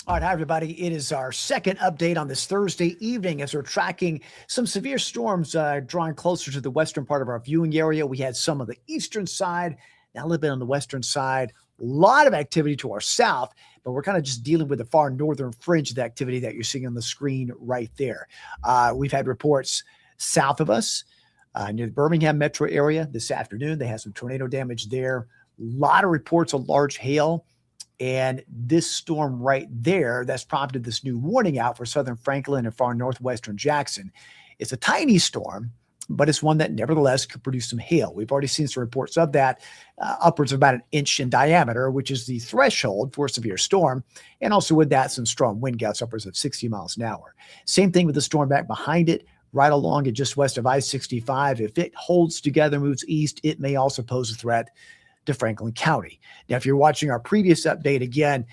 All right, hi, everybody. It is our second update on this Thursday evening as we're tracking some severe storms drawing closer to the western part of our viewing area. We had some on the eastern side, now a little bit on the western side, a lot of activity to our south, but we're kind of just dealing with the far northern fringe of the activity that you're seeing on the screen right there. We've had reports south of us near the Birmingham metro area this afternoon. They had some tornado damage there. A lot of reports of large hail. And this storm right there, that's prompted this new warning out for southern Franklin and far northwestern Jackson. It's a tiny storm, but it's one that nevertheless could produce some hail. We've already seen some reports of that, upwards of about an inch in diameter, which is the threshold for a severe storm. And also with that, some strong wind gusts upwards of 60 miles an hour. Same thing with the storm back behind it, right along it just west of I-65. If it holds together, moves east, it may also pose a threat to Franklin County. Now, if you're watching our previous update again,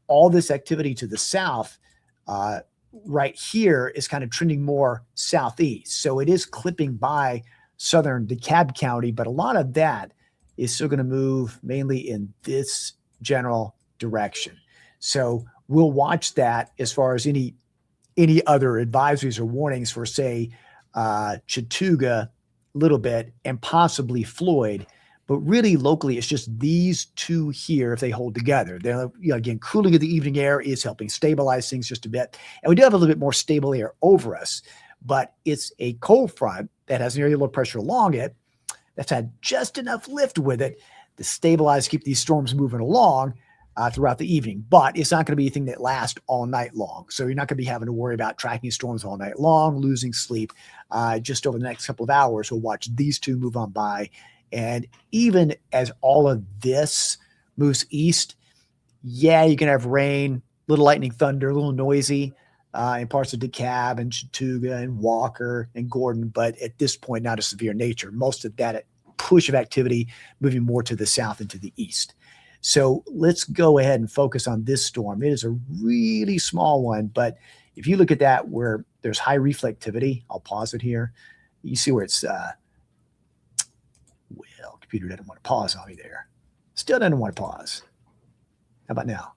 all this activity to the south right here is kind of trending more southeast. So it is clipping by southern DeKalb County, but a lot of that is still going to move mainly in this general direction. So we'll watch that as far as any other advisories or warnings for, say, Chattooga a little bit and possibly Floyd. But really, locally, it's just these two here if they hold together. They're, again, cooling of the evening air is helping stabilize things just a bit. And we do have a little bit more stable air over us, but it's a cold front that has an area low pressure along it that's had just enough lift with it to stabilize, keep these storms moving along throughout the evening. But it's not going to be anything that lasts all night long. So you're not going to be having to worry about tracking storms all night long, losing sleep. Just over the next couple of hours, we'll watch these two move on by. And even as all of this moves east, yeah, you can have rain, little lightning, thunder, a little noisy in parts of DeKalb and Chattooga and Walker and Gordon. But at this point, not a severe nature. Most of that push of activity moving more to the south and to the east. So let's go ahead and focus on this storm. It is a really small one, but if you look at that where there's high reflectivity, I'll pause it here. You see where it's well, computer doesn't want to pause on me there. Still doesn't want to pause. How about now?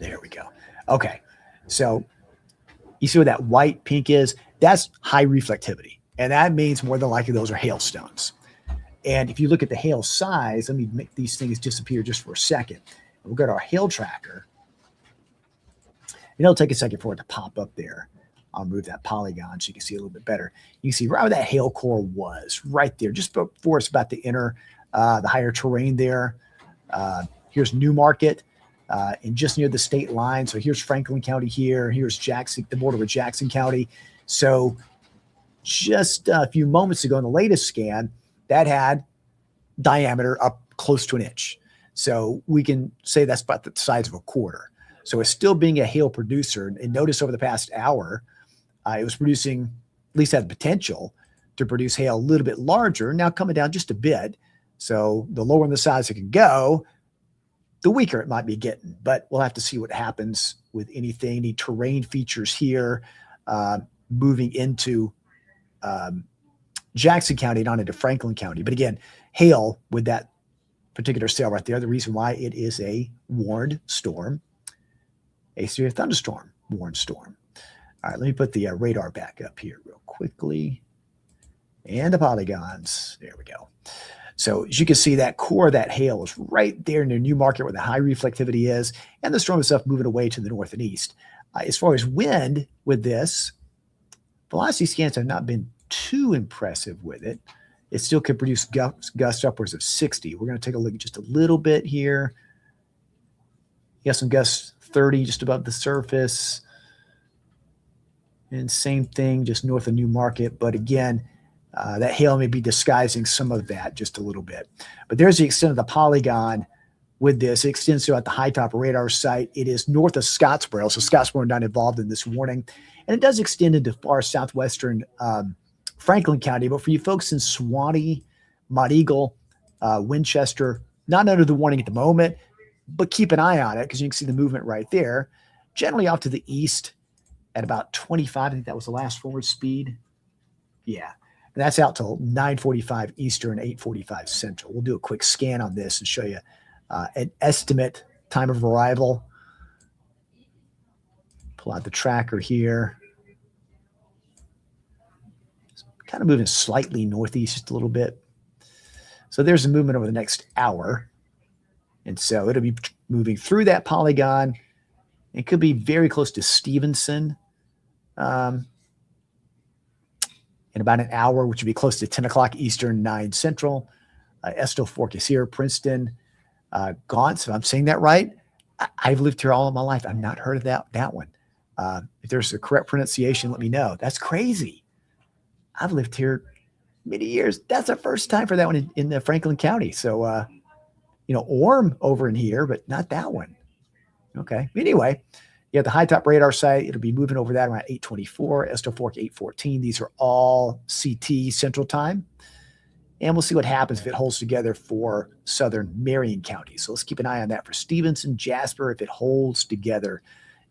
There we go. Okay. So you see where that white pink is? That's high reflectivity. And that means more than likely those are hailstones. And if you look at the hail size, let me make these things disappear just for a second. We'll go to our hail tracker. And it'll take a second for it to pop up there. I'll move that polygon so you can see a little bit better. You can see right where that hail core was, right there, just before it's about to enter the higher terrain there. Here's Newmarket and just near the state line. So here's Franklin County here. Here's Jackson, the border with Jackson County. So just a few moments ago in the latest scan, that had diameter up close to an inch. So we can say that's about the size of a quarter. So it's still being a hail producer. And notice over the past hour, it was producing, at least had the potential to produce hail a little bit larger, now coming down just a bit. So the lower in the size it can go, the weaker it might be getting. But we'll have to see what happens with anything, any terrain features here moving into Jackson County and on into Franklin County. But again, hail with that particular cell right there, the reason why it is a warned storm, a severe thunderstorm warned storm. All right, let me put the radar back up here real quickly. And the polygons. There we go. So as you can see, that core of that hail is right there near Newmarket where the high reflectivity is, and the storm itself moving away to the north and east. As far as wind with this, velocity scans have not been too impressive with it. It still could produce gusts upwards of 60. We're going to take a look at just a little bit here. You got some gusts 30 just above the surface. And same thing just north of Newmarket. But again, that hail may be disguising some of that just a little bit. But there's the extent of the polygon with this. It extends throughout the high top radar site. It is north of Scottsboro. So Scottsboro not involved in this warning. And it does extend into far southwestern Franklin County. But for you folks in Suwannee, Mont Eagle, Winchester, not under the warning at the moment, but keep an eye on it because you can see the movement right there. Generally off to the east at about 25. I think that was the last forward speed. Yeah. And that's out till 9:45 Eastern, 8:45 Central. We'll do a quick scan on this and show you an estimate time of arrival. Pull out the tracker here. Kind of moving slightly northeast just a little bit. So there's a movement over the next hour. And so it'll be moving through that polygon. It could be very close to Stevenson in about an hour, which would be close to 10 o'clock Eastern, 9 Central. Estill Fork is here, Princeton. Gaunce, if I'm saying that right. I've lived here all of my life. I've not heard of that one. If there's a correct pronunciation, let me know. That's crazy. I've lived here many years. That's the first time for that one in the Franklin County. So, Orm over in here, but not that one. Okay. Anyway, you have the high top radar site. It'll be moving over that around 8:24, Estill Fork 8:14. These are all CT Central Time. And we'll see what happens if it holds together for southern Marion County. So let's keep an eye on that for Stevenson, Jasper, if it holds together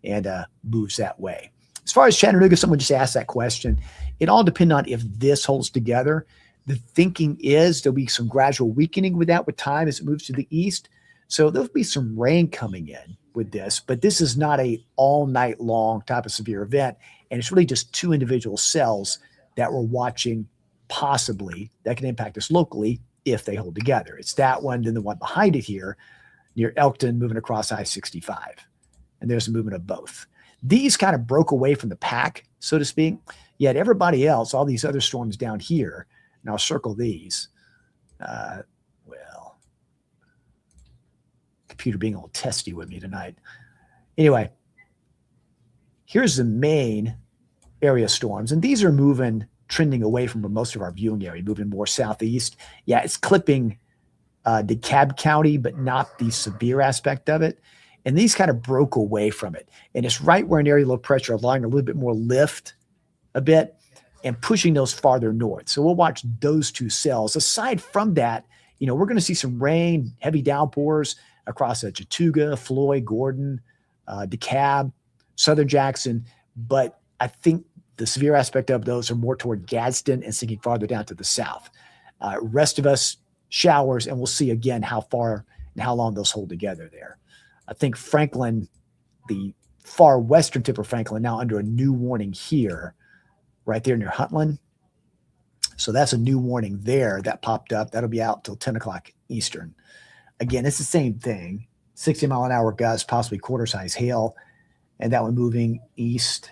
and moves that way. As far as Chattanooga, someone just asked that question. It all depends on if this holds together. The thinking is there'll be some gradual weakening with that with time as it moves to the east. So there'll be some rain coming in with this, but this is not a all night long type of severe event. And it's really just two individual cells that we're watching possibly that can impact us locally if they hold together. It's that one, then the one behind it here near Elkton moving across I-65. And there's a movement of both. These kind of broke away from the pack, so to speak. Yet everybody else, all these other storms down here, and I'll circle these. Computer being all testy with me tonight. Anyway, here's the main area storms. And these are trending away from most of our viewing area, moving more southeast. Yeah, it's clipping DeKalb County, but not the severe aspect of it. And these kind of broke away from it. And it's right where an area low pressure, allowing a little bit more lift a bit and pushing those farther north. So we'll watch those two cells. Aside from that, we're going to see some rain, heavy downpours across Chattooga, Floyd, Gordon, DeKalb, Southern Jackson. But I think the severe aspect of those are more toward Gadsden and sinking farther down to the south. Rest of us, showers, and we'll see again how far and how long those hold together there. I think Franklin, the far western tip of Franklin, now under a new warning here, right there near Huntland. So that's a new warning there that popped up. That'll be out till 10 o'clock Eastern. Again, it's the same thing. 60-mile-an-hour gusts, possibly quarter-size hail, and that one moving east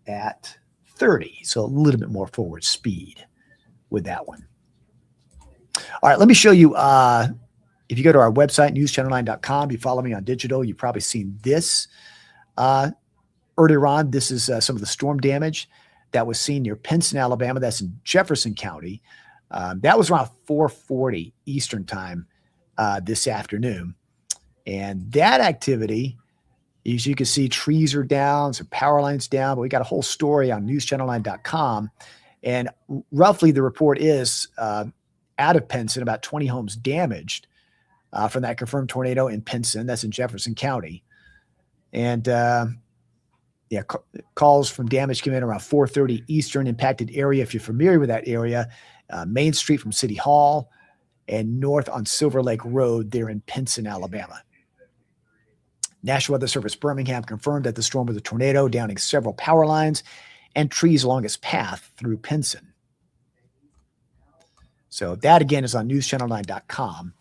at 30. So a little bit more forward speed with that one. All right, let me show you. If you go to our website, newschannel9.com, you follow me on digital, you've probably seen this earlier on. This is some of the storm damage that was seen near Pinson, Alabama. That's in Jefferson County. That was around 4:40 Eastern time this afternoon. And that activity, as you can see, trees are down, some power lines down, but we got a whole story on newschannel9.com. And roughly the report is out of Pinson, about 20 homes damaged from that confirmed tornado in Pinson. That's in Jefferson County. And calls from damage came in around 4:30 Eastern impacted area. If you're familiar with that area, Main Street from City Hall and north on Silver Lake Road there in Pinson, Alabama. National Weather Service Birmingham confirmed that the storm was a tornado, downing several power lines and trees along its path through Pinson. So that, again, is on newschannel9.com.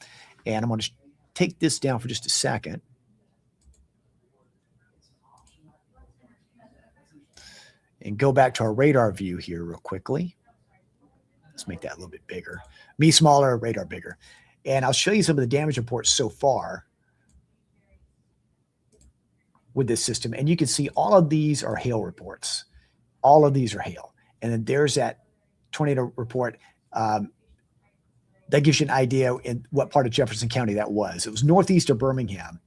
And I'm going to take this down for just a second. And go back to our radar view here real quickly. Let's make that a little bit bigger. Me smaller, radar bigger. And I'll show you some of the damage reports so far with this system. And you can see all of these are hail reports. All of these are hail. And then there's that tornado report. That gives you an idea in what part of Jefferson County that was. It was northeast of Birmingham.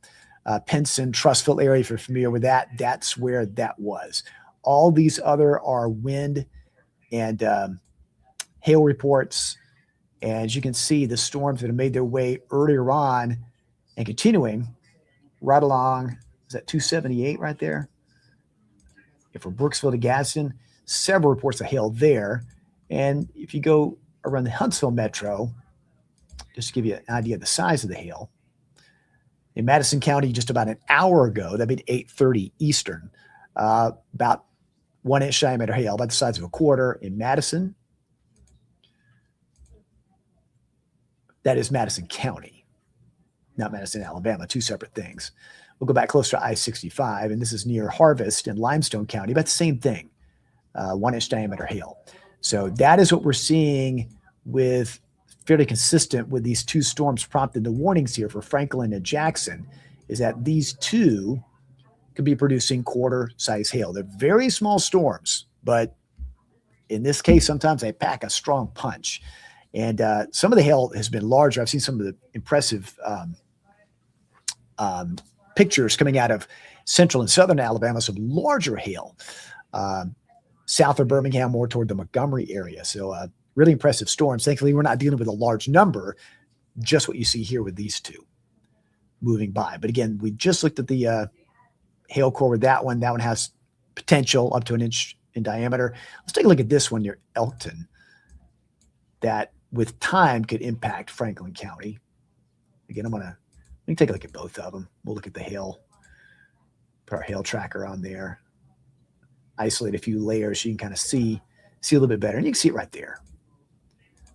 Pinson, Trussville area, if you're familiar with that, that's where that was. All these other are wind and hail reports. And as you can see, the storms that have made their way earlier on and continuing right along, is that 278 right there? From Brooksville to Gadsden, several reports of hail there. And if you go around the Huntsville metro, just to give you an idea of the size of the hail, In Madison County, just about an hour ago, that'd be 8:30 Eastern, about 1-inch diameter hail, about the size of a quarter in Madison. That is Madison County, not Madison, Alabama, two separate things. We'll go back closer to I-65, and this is near Harvest in Limestone County, about the same thing, 1-inch diameter hail. So that is what we're seeing with fairly consistent with these two storms prompting the warnings here for Franklin and Jackson, is that these two could be producing quarter-size hail. They're very small storms, but in this case, sometimes they pack a strong punch. And some of the hail has been larger. I've seen some of the impressive pictures coming out of central and southern Alabama, some larger hail, south of Birmingham, more toward the Montgomery area. So really impressive storms. Thankfully, we're not dealing with a large number, just what you see here with these two moving by. But again, we just looked at the hail core with that one. That one has potential up to 1 inch in diameter. Let's take a look at this one near Elkton that with time could impact Franklin County. Again, let me take a look at both of them. We'll look at the hail, put our hail tracker on there, isolate a few layers so you can kind of see a little bit better. And you can see it right there.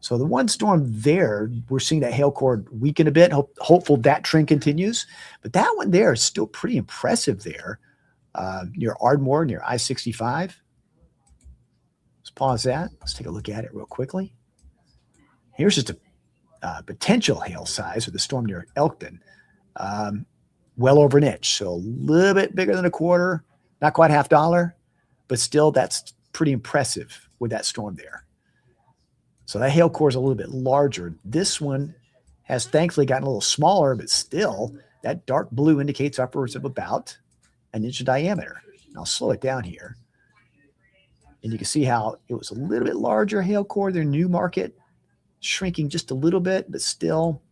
So the one storm there, we're seeing that hail core weaken a bit. Hopeful that trend continues. But that one there is still pretty impressive there near Ardmore, near I-65. Let's pause that. Let's take a look at it real quickly. Here's just a potential hail size with the storm near Elkton. Well over 1 inch. So a little bit bigger than a quarter, not quite $50, but still that's pretty impressive with that storm there. So that hail core is a little bit larger. This one has thankfully gotten a little smaller, but still that dark blue indicates upwards of about 1 inch in diameter. And I'll slow it down here. And you can see how it was a little bit larger hail core than Newmarket, shrinking just a little bit, but still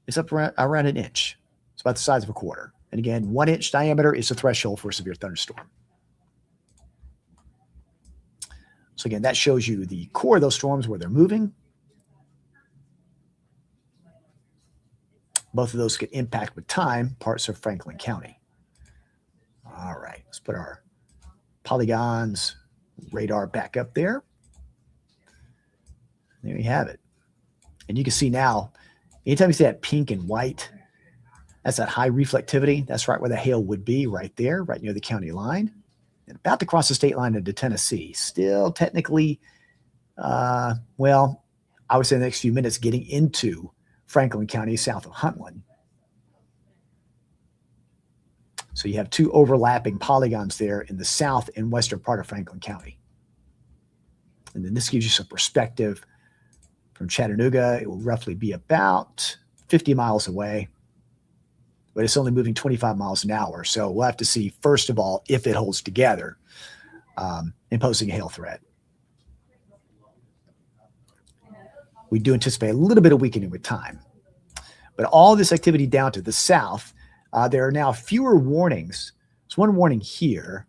it's up around 1 inch. It's about the size of a quarter. And again, 1 inch diameter is the threshold for a severe thunderstorm. So again, that shows you the core of those storms where they're moving. Both of those could impact with time parts of Franklin County. All right, let's put our polygons radar back up there. There you have it. And you can see now, anytime you see that pink and white, that's that high reflectivity. That's right where the hail would be, right there, right near the county line. And about to cross the state line into Tennessee. Still technically, well, I would say in the next few minutes getting into Franklin County south of Huntland. So you have two overlapping polygons there in the south and western part of Franklin County. And then this gives you some perspective from Chattanooga. It will roughly be about 50 miles away, but it's only moving 25 miles an hour. So we'll have to see, first of all, if it holds together, imposing a hail threat. We do anticipate a little bit of weakening with time. But all this activity down to the south, there are now fewer warnings. There's one warning here,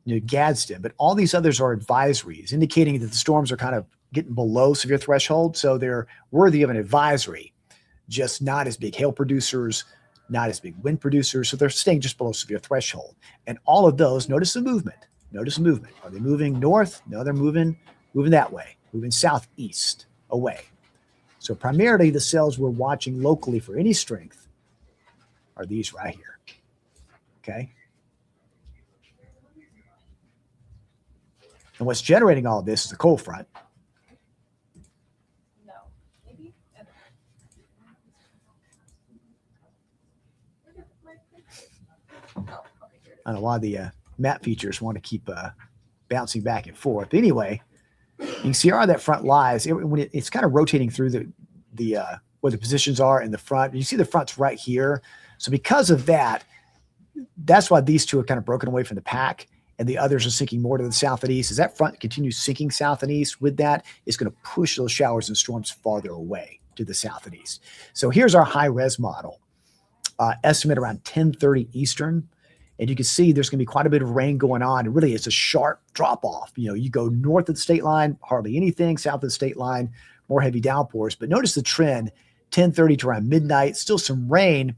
near Gadsden, but all these others are advisories, indicating that the storms are kind of getting below severe threshold. So they're worthy of an advisory, just not as big hail producers, not as big wind producers. So they're staying just below severe threshold. And all of those, notice the movement. Notice the movement. Are they moving north? No, they're moving that way, moving southeast away. So primarily the cells we're watching locally for any strength are these right here. Okay. And what's generating all of this is the cold front. I don't know why the map features want to keep bouncing back and forth. But anyway, you can see how that front lies. When it's kind of rotating through where the positions are in the front. You see the front's right here. So because of that, that's why these two are kind of broken away from the pack, and the others are sinking more to the south and east. As that front continues sinking south and east, with that, it's going to push those showers and storms farther away to the south and east. So here's our high-res model. Estimate around 10:30 Eastern. And you can see there's going to be quite a bit of rain going on. And really, it's a sharp drop-off. You know, you go north of the state line, hardly anything. South of the state line, more heavy downpours. But notice the trend 10:30 to around midnight, still some rain,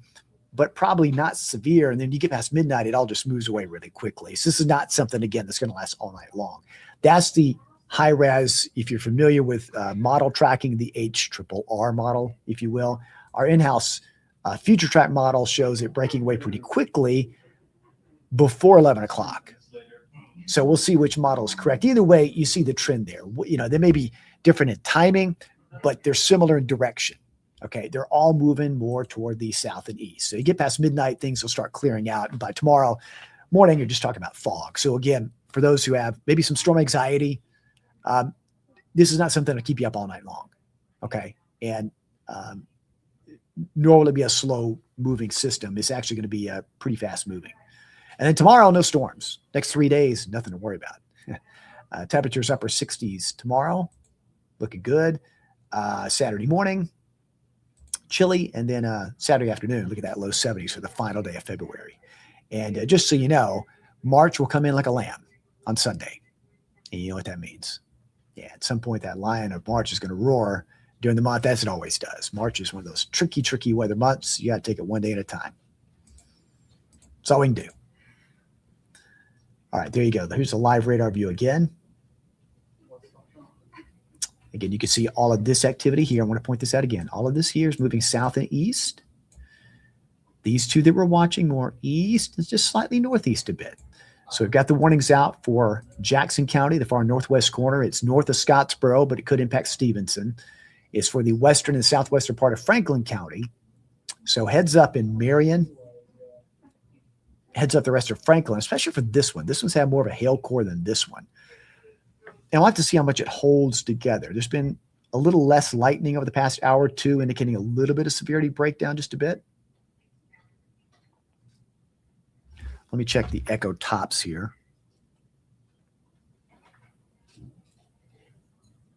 but probably not severe. And then you get past midnight, it all just moves away really quickly. So this is not something, again, that's going to last all night long. That's the high res. If you're familiar with model tracking, the HRRR model, if you will, our in-house future track model shows it breaking away pretty quickly before 11 o'clock. So we'll see which model is correct. Either way, you see the trend there. They may be different in timing, but they're similar in direction. Okay, they're all moving more toward the south and east. So you get past midnight, things will start clearing out. And by tomorrow morning, you're just talking about fog. So again, for those who have maybe some storm anxiety, this is not something to keep you up all night long. Okay, and nor will it be a slow moving system. It's actually going to be pretty fast moving. And then tomorrow, no storms. Next 3 days, nothing to worry about. Temperatures upper 60s tomorrow, looking good. Saturday morning, chilly, and then Saturday afternoon, look at that, low 70s for the final day of February. And just so you know, March will come in like a lamb on Sunday. And you know what that means. Yeah, at some point, that lion of March is going to roar during the month, as it always does. March is one of those tricky weather months. You got to take it one day at a time. That's all we can do. All right, there you go. Here's a live radar view again. Again, you can see all of this activity here. I want to point this out again. All of this here is moving south and east. These two that we're watching more east, it's just slightly northeast a bit. So we've got the warnings out for Jackson County, the far northwest corner. It's north of Scottsboro, but it could impact Stevenson. It's for the western and southwestern part of Franklin County. So heads up in Marion. Heads up the rest of Franklin, especially for this one. This one's had more of a hail core than this one. And I'll have to see how much it holds together. There's been a little less lightning over the past hour or two, indicating a little bit of severity breakdown just a bit. Let me check the echo tops here.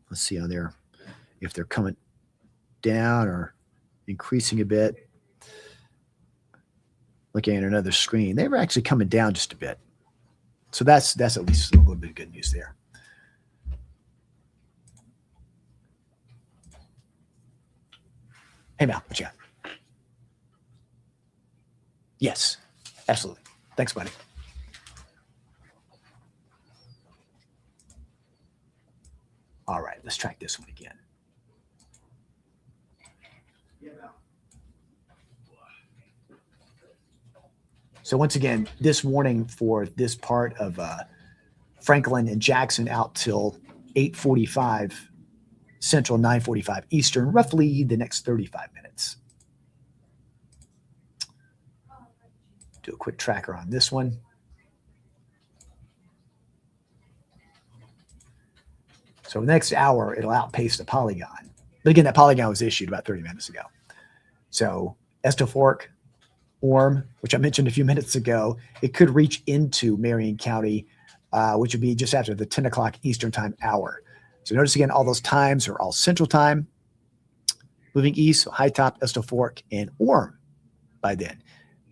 Let's see how if they're coming down or increasing a bit. Looking at another screen, they were actually coming down just a bit. So that's at least a little bit of good news there. Hey, Mal, what you got? Yes, absolutely. Thanks, buddy. All right, let's track this one again. So once again, this warning for this part of Franklin and Jackson out till 8:45 Central, 9:45 Eastern, roughly the next 35 minutes. Do a quick tracker on this one. So the next hour, it'll outpace the polygon. But again, that polygon was issued about 30 minutes ago. So Estill Fork, Orm, which I mentioned a few minutes ago, it could reach into Marion County, which would be just after the 10 o'clock Eastern time hour. So notice again, all those times are all Central time. Moving east, so High Top, Estill Fork, and Orm by then.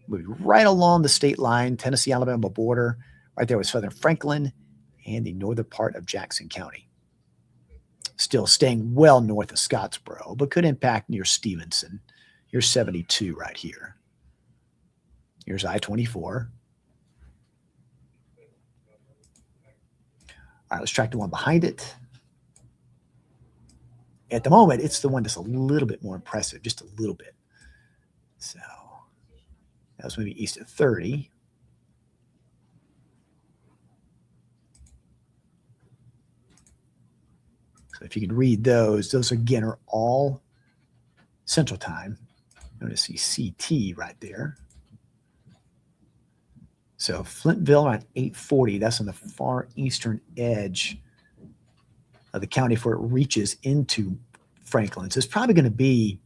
Moving right along the state line, Tennessee-Alabama border, right there with southern Franklin and the northern part of Jackson County. Still staying well north of Scottsboro, but could impact near Stevenson. Here's 72 right here. Here's I-24. All right, let's track the one behind it. At the moment, it's the one that's a little bit more impressive, just a little bit. So that was maybe east of 30. So if you can read those again are all Central time. Notice see CT right there. So Flintville around 8:40, that's on the far eastern edge of the county before it reaches into Franklin. So it's probably going to be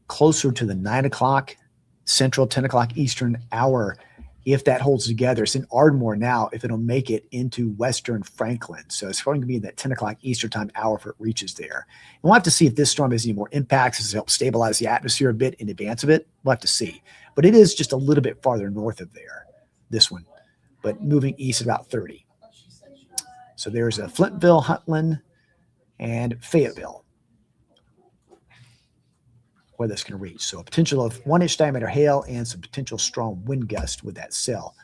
closer to the 9 o'clock Central, 10 o'clock Eastern hour if that holds together. It's in Ardmore now if it'll make it into Western Franklin. So it's going to be in that 10 o'clock Eastern time hour if it reaches there. And we'll have to see if this storm has any more impacts. Does it help stabilize the atmosphere a bit in advance of it? We'll have to see. But it is just a little bit farther north of there, this one, but moving east at about 30. So there's a Flintville, Huntland, and Fayetteville. where that's going to reach. So a potential of 1-inch diameter hail and some potential strong wind gust with that cell.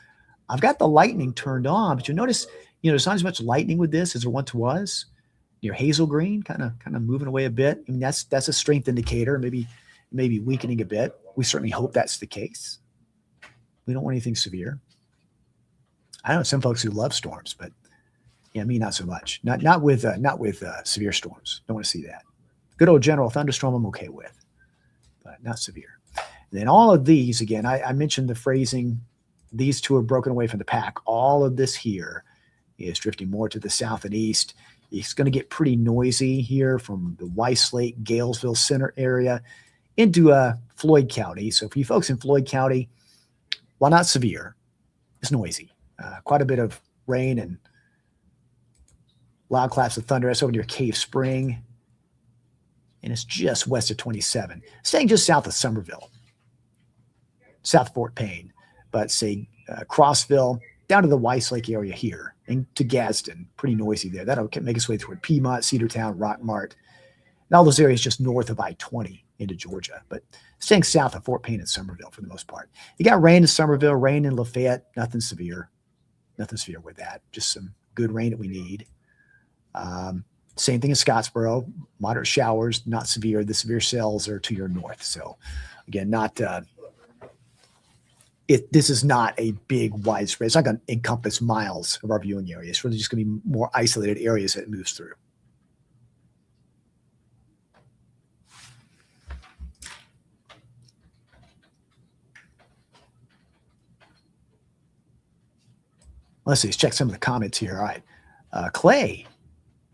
I've got the lightning turned on, but you notice, there's not as much lightning with this as there once was. Your hazel green kind of moving away a bit. I mean, that's a strength indicator, maybe weakening a bit. We certainly hope that's the case. We don't want anything severe. I know some folks who love storms, but me not so much. Not with severe storms. Don't want to see that. Good old general thunderstorm I'm okay with, but not severe. And then all of these, again, I mentioned the phrasing. These two are broken away from the pack. All of this here is drifting more to the south and east. It's going to get pretty noisy here from the Weiss Lake, Galesville Center area into Floyd County. So for you folks in Floyd County, while not severe, it's noisy. Quite a bit of rain and loud claps of thunder. That's over near Cave Spring. And it's just west of 27. Staying just south of Somerville, south of Fort Payne. But say Crossville, down to the Weiss Lake area here, and to Gadsden, pretty noisy there. That'll make its way toward Piedmont, Cedartown, Rockmart, and all those areas just north of I-20 into Georgia, but staying south of Fort Payne and Somerville for the most part. You got rain in Somerville, rain in Lafayette, nothing severe with that, just some good rain that we need. Same thing in Scottsboro, moderate showers, not severe. The severe cells are to your north. So again, this is not a big widespread. It's not going to encompass miles of our viewing area. It's really just going to be more isolated areas that it moves through. Let's check some of the comments here. All right. Clay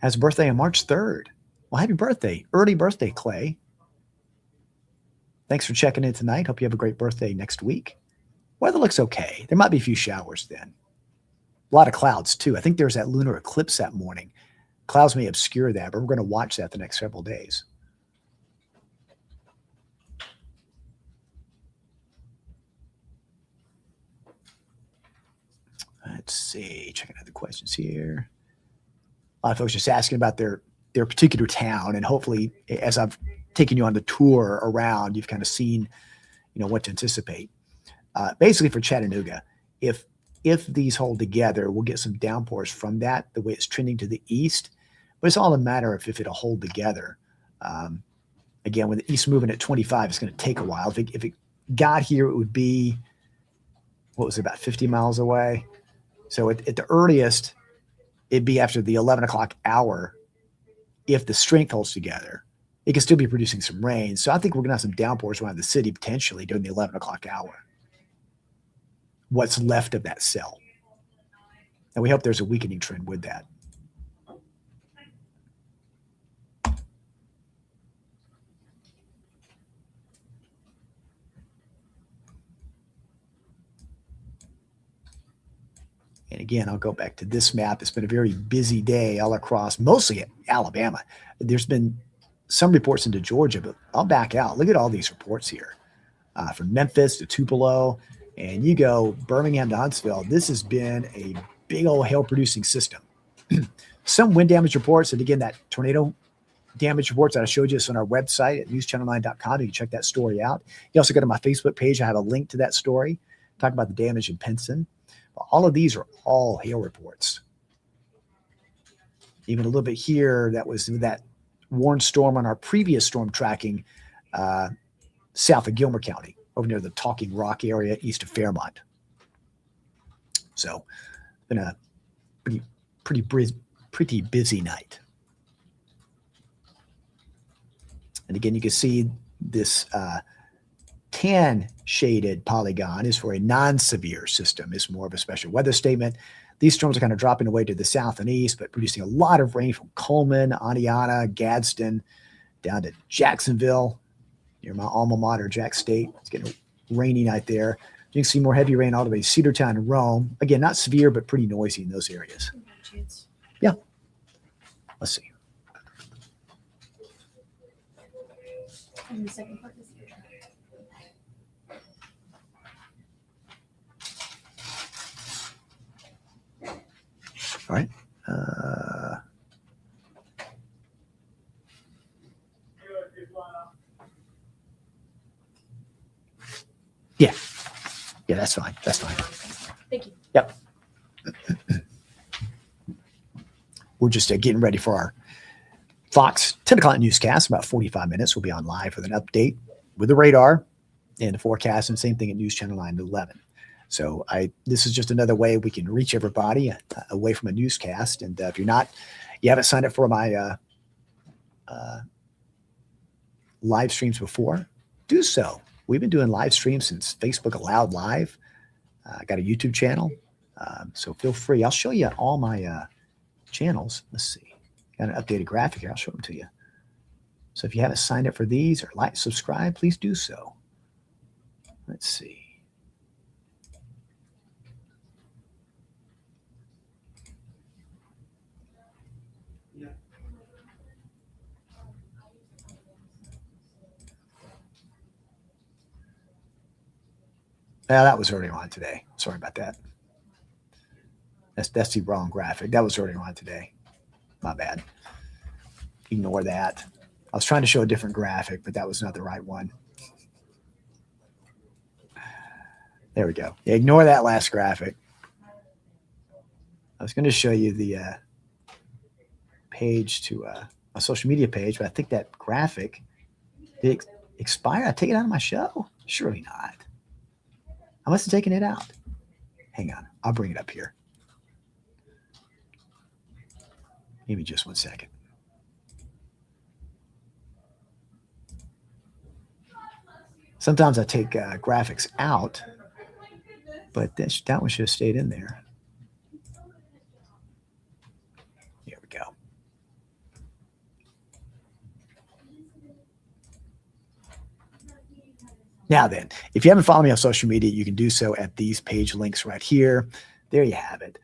has a birthday on March 3rd. Well, happy birthday. Early birthday, Clay. Thanks for checking in tonight. Hope you have a great birthday next week. Weather looks okay. There might be a few showers then. A lot of clouds, too. I think there's that lunar eclipse that morning. Clouds may obscure that, but we're going to watch that the next several days. Let's see. Checking out the questions here. A lot of folks just asking about their particular town, and hopefully, as I've taken you on the tour around, you've kind of seen, what to anticipate. Basically, for Chattanooga, if these hold together, we'll get some downpours from that, the way it's trending to the east. But it's all a matter of if it'll hold together. Again, when the east moving at 25, it's going to take a while. If it got here, it would be, about 50 miles away. So at the earliest, it'd be after the 11 o'clock hour. If the strength holds together, it can still be producing some rain. So I think we're going to have some downpours around the city potentially during the 11 o'clock hour. What's left of that cell. And we hope there's a weakening trend with that. And again, I'll go back to this map. It's been a very busy day all across, mostly Alabama. There's been some reports into Georgia, but I'll back out. Look at all these reports here. From Memphis to Tupelo, and you go Birmingham to Huntsville. This has been a big old hail-producing system. Some wind damage reports, and again, that tornado damage reports that I showed you is on our website at newschannel9.com. You can check that story out. You also go to my Facebook page. I have a link to that story. Talk about the damage in Pinson. All of these are all hail reports. Even a little bit here, that was that warned storm on our previous storm tracking south of Gilmer County, over near the Talking Rock area east of Fairmont. So been a pretty busy night. And again, you can see this tan shaded polygon is for a non-severe system. It's more of a special weather statement. These storms are kind of dropping away to the south and east, but producing a lot of rain from Coleman, Aniana, Gadsden, down to Jacksonville, near my alma mater, Jack State. It's getting a rainy night there. You can see more heavy rain all the way to Cedartown and Rome. Again, not severe, but pretty noisy in those areas. Yeah. Let's see. And the second part is all right. Yeah, that's fine. That's fine. Thank you. Yep. We're just getting ready for our Fox 10 o'clock newscast. About 45 minutes. We'll be on live with an update with the radar and the forecast, and same thing at News Channel 9 to 11. So this is just another way we can reach everybody away from a newscast. And if you haven't signed up for my live streams before, do so. We've been doing live streams since Facebook allowed live. I got a YouTube channel, so feel free. I'll show you all my channels. Let's see. Got an updated graphic here. I'll show them to you. So if you haven't signed up for these or subscribe, please do so. Let's see. Yeah, that was already on today. Sorry about that. That's the wrong graphic. That was already on today. My bad. Ignore that. I was trying to show a different graphic, but that was not the right one. There we go. Yeah, ignore that last graphic. I was going to show you the page to a social media page, but I think that graphic did expire. I take it out of my show? Surely not. I must have taken it out. Hang on. I'll bring it up here. Give me just 1 second. Sometimes I take graphics out, but that one should have stayed in there. Here we go. Now then, if you haven't followed me on social media, you can do so at these page links right here. There you have it.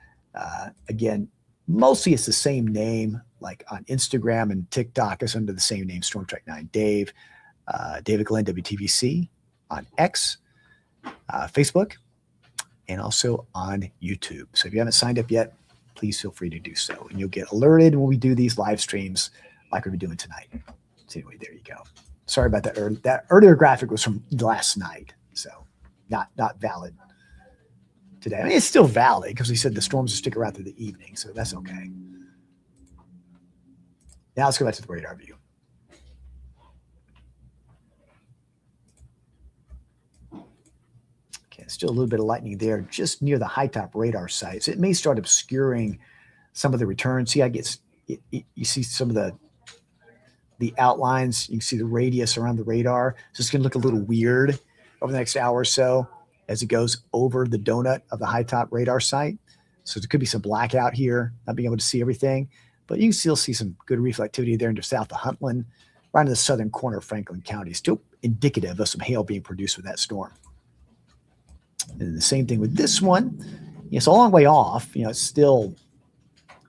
Again, mostly it's the same name, like on Instagram and TikTok, it's under the same name, Storm Track 9 Dave, David Glenn, WTVC, on X, Facebook, and also on YouTube. So if you haven't signed up yet, please feel free to do so. And you'll get alerted when we do these live streams like we're doing tonight. So anyway, there you go. Sorry about that. That earlier graphic was from last night, so not valid today. I mean, it's still valid because we said the storms will stick around through the evening, so that's okay. Now let's go back to the radar view. Okay, still a little bit of lightning there just near the high top radar sites. It may start obscuring some of the returns. See, you see some of the outlines. You can see the radius around the radar. So it's going to look a little weird over the next hour or so as it goes over the donut of the high top radar site. So there could be some blackout here, not being able to see everything, but you can still see some good reflectivity there into south of Huntland, right in the southern corner of Franklin County. Still indicative of some hail being produced with that storm. And the same thing with this one. It's a long way off. It's still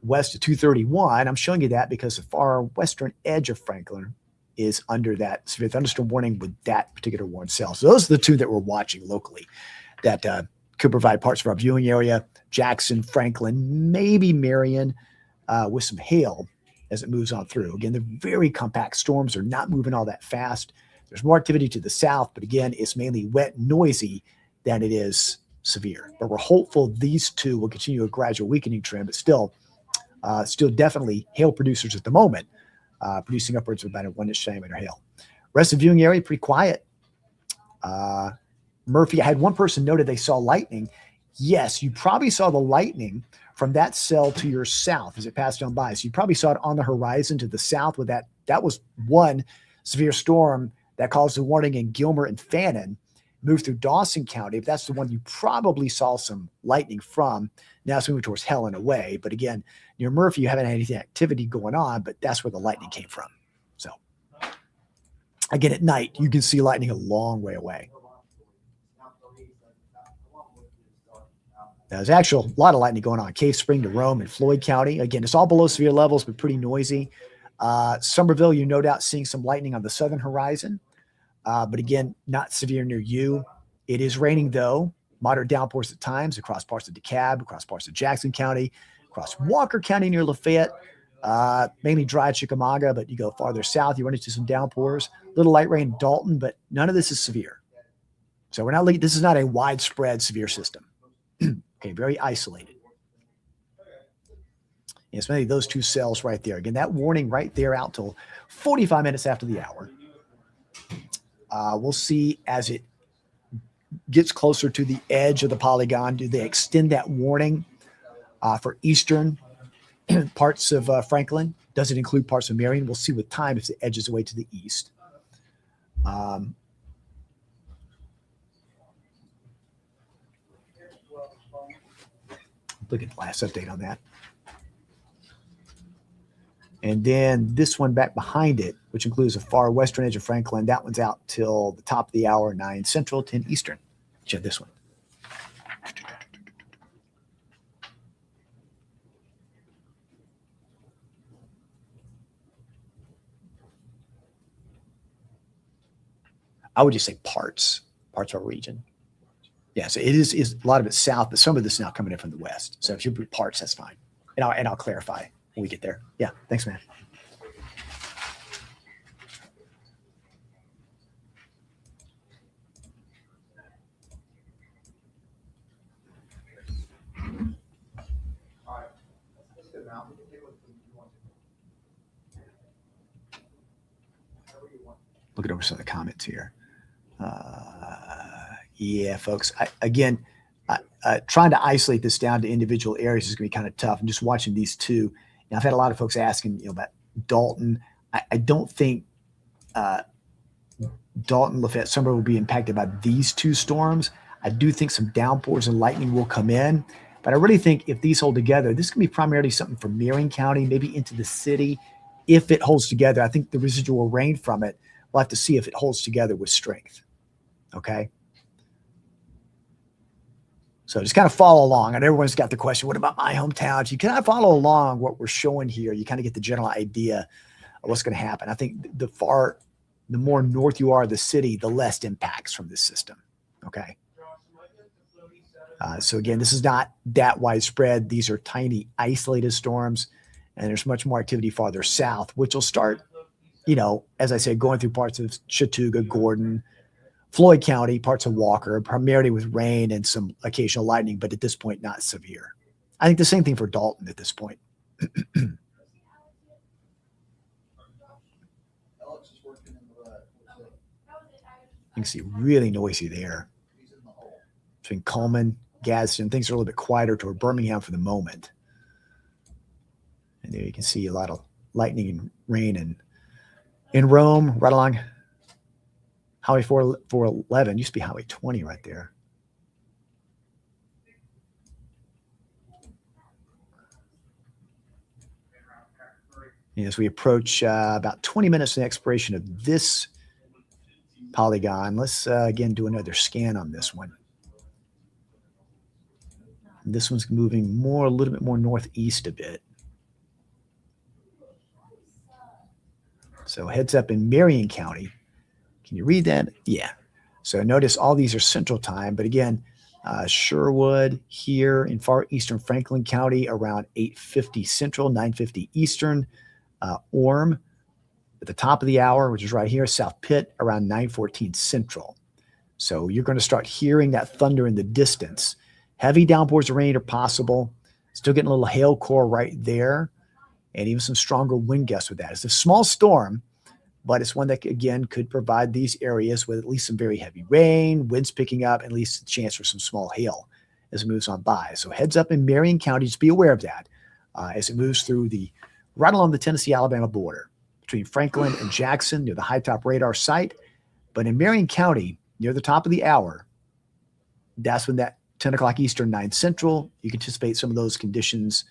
west of 231. I'm showing you that because the far western edge of Franklin is under that severe thunderstorm warning with that particular warning cell. So those are the two that we're watching locally that could provide parts of our viewing area. Jackson, Franklin, maybe Marion, with some hail as it moves on through. Again, they're very compact storms. They're not moving all that fast. There's more activity to the south, but again, it's mainly wet, noisy than it is severe. But we're hopeful these two will continue a gradual weakening trend, but still definitely hail producers at the moment, producing upwards of about a 1-inch diameter hail. Rest of the viewing area, pretty quiet. Murphy, I had one person noted they saw lightning. Yes, you probably saw the lightning from that cell to your south as it passed on by. So you probably saw it on the horizon to the south with that. That was one severe storm that caused a warning in Gilmer and Fannin, moved through Dawson County. If that's the one you probably saw some lightning from, now it's moving towards Helen away. But again, near Murphy, you haven't had any activity going on, but that's where the lightning came from. So again, at night, you can see lightning a long way away. There's actually a lot of lightning going on. Cave Spring to Rome and Floyd County. Again, it's all below severe levels, but pretty noisy. Somerville, you're no doubt seeing some lightning on the southern horizon. But again, not severe near you. It is raining, though. Moderate downpours at times across parts of DeKalb, across parts of Jackson County, across Walker County near Lafayette. Mainly dry at Chickamauga, but you go farther south, you run into some downpours. Little light rain in Dalton, but none of this is severe. So we're not. This is not a widespread severe system. Okay, very isolated. And it's mainly those two cells right there. Again, that warning right there out till 45 minutes after the hour. We'll see as it gets closer to the edge of the polygon. Do they extend that warning for eastern parts of Franklin? Does it include parts of Marion? We'll see with time if it edges away to the east. Look at the last update on that. And then this one back behind it, which includes the far western edge of Franklin, that one's out till the top of the hour, 9 Central, 10 Eastern. Check this one. I would just say parts of our region. Yeah, so it is a lot of it's south, but some of this is now coming in from the west. So if you put parts, that's fine. And I'll clarify when we get there. Yeah, thanks, man. Looking over some of the comments here. Yeah, folks. Trying to isolate this down to individual areas is going to be kind of tough. I'm just watching these two. Now, I've had a lot of folks asking, about Dalton. I don't think Dalton, Lafayette, Summer will be impacted by these two storms. I do think some downpours and lightning will come in, but I really think if these hold together, this can be primarily something from Marion County, maybe into the city. If it holds together, I think the residual rain from it, we'll have to see if it holds together with strength. Okay. So just kind of follow along. And everyone's got the question, what about my hometown? You kind of follow along what we're showing here. You kind of get the general idea of what's going to happen. I think the more north you are of the city, the less impacts from this system. Okay. So again, this is not that widespread. These are tiny isolated storms, and there's much more activity farther south, which will start, as I said, going through parts of Chattooga, Gordon, Floyd County, parts of Walker, primarily with rain and some occasional lightning, but at this point, not severe. I think the same thing for Dalton at this point. You can see really noisy there. Between Coleman, Gadsden, things are a little bit quieter toward Birmingham for the moment. And there you can see a lot of lightning and rain in Rome, right along Highway 411. Used to be Highway 20 right there. And as we approach about 20 minutes to the expiration of this polygon, let's again do another scan on this one. And this one's moving a little bit more northeast a bit. So heads up in Marion County. Can you read that? Yeah. So notice all these are central time, but again, Sherwood here in far eastern Franklin County around 8:50 Central, 9:50 Eastern. Orem at the top of the hour, which is right here, South Pitt around 9:14 Central. So you're going to start hearing that thunder in the distance. Heavy downpours of rain are possible. Still getting a little hail core right there, and even some stronger wind gusts with that. It's a small storm, but it's one that, again, could provide these areas with at least some very heavy rain, winds picking up, and at least a chance for some small hail as it moves on by. So heads up in Marion County, just be aware of that as it moves through right along the Tennessee-Alabama border between Franklin and Jackson near the high top radar site. But in Marion County, near the top of the hour, that's when that 10 o'clock Eastern, 9 Central, you can anticipate some of those conditions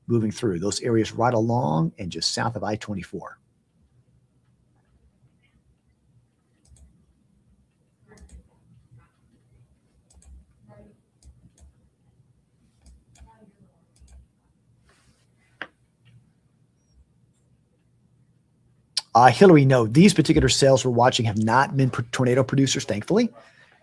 moving through those areas right along and just south of I-24. Hillary, no, these particular cells we're watching have not been tornado producers, thankfully,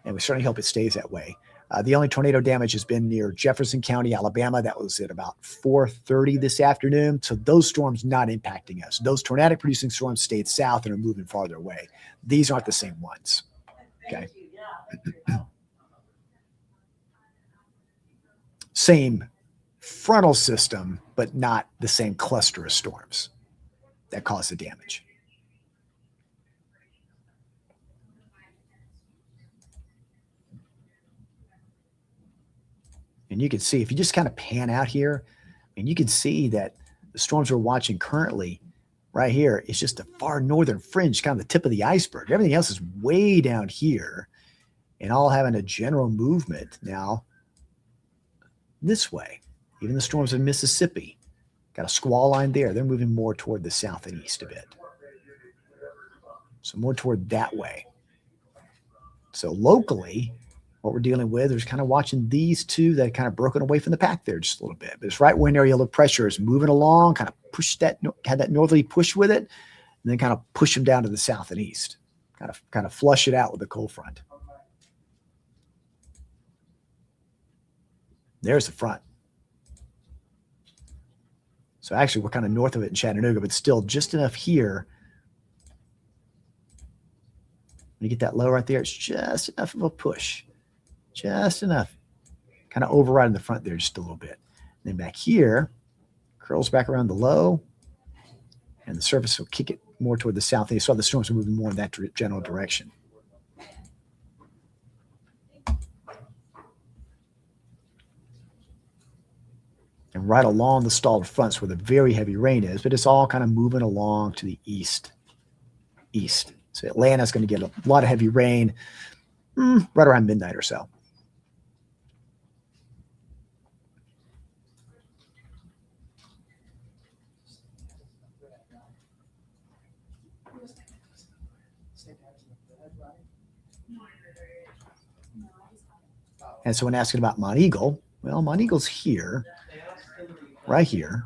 and we certainly hope it stays that way. The only tornado damage has been near Jefferson County, Alabama. That was at about 4:30 this afternoon. So those storms not impacting us. Those tornadic producing storms stayed south and are moving farther away. These aren't the same ones. Okay. same frontal system, but not the same cluster of storms that caused the damage. And you can see, if you just kind of pan out here, and you can see that the storms we're watching currently right here is just a far northern fringe, kind of the tip of the iceberg. Everything else is way down here and all having a general movement now this way. Even the storms in Mississippi got a squall line there. They're moving more toward the south and east a bit. So more toward that way. So locally, what we're dealing with is kind of watching these two that kind of broken away from the pack there just a little bit. But it's right when area of pressure is moving along, kind of push that, had that northerly push with it, and then kind of push them down to the south and east. Kind of flush it out with the cold front. There's the front. So actually, we're kind of north of it in Chattanooga, but still just enough here. When you get that low right there, it's just enough of a push. Just enough. Kind of overriding the front there just a little bit. And then back here, curls back around the low, and the surface will kick it more toward the south. And you saw the storms are moving more in that general direction. And right along the stalled fronts where the very heavy rain is, but it's all kind of moving along to the east. So Atlanta's going to get a lot of heavy rain right around midnight or so. And so when asking about Mount Eagle, well, Mount Eagle's here, right here.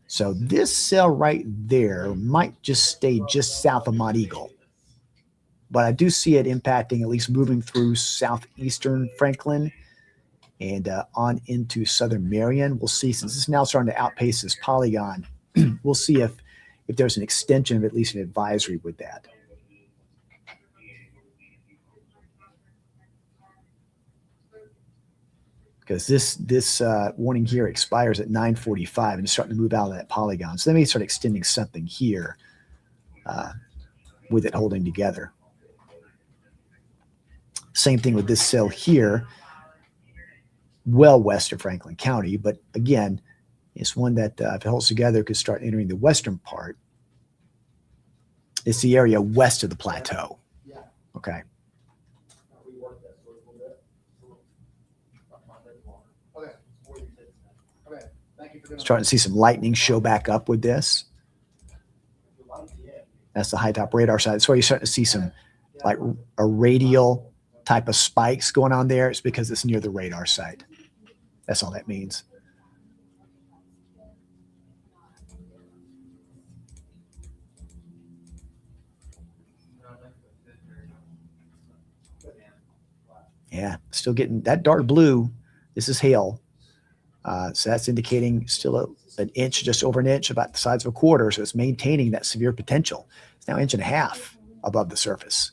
So this cell right there might just stay just south of Mount Eagle. But I do see it impacting, at least moving through southeastern Franklin and on into southern Marion. We'll see, since it's now starting to outpace this polygon, we'll see if there's an extension of at least an advisory with that. Because this warning here expires at 9:45 and it's starting to move out of that polygon. So they may start extending something here with it holding together. Same thing with this cell here, well west of Franklin County. But again, it's one that if it holds together could start entering the western part. It's the area west of the plateau. Okay. Starting to see some lightning show back up with this. That's the high top radar side. That's why you're starting to see some like a radial type of spikes going on there. It's because it's near the radar site. That's all that means. Yeah, still getting that dark blue. This is hail. So that's indicating still an inch, just over an inch, about the size of a quarter. So it's maintaining that severe potential. It's now 1.5 inches above the surface.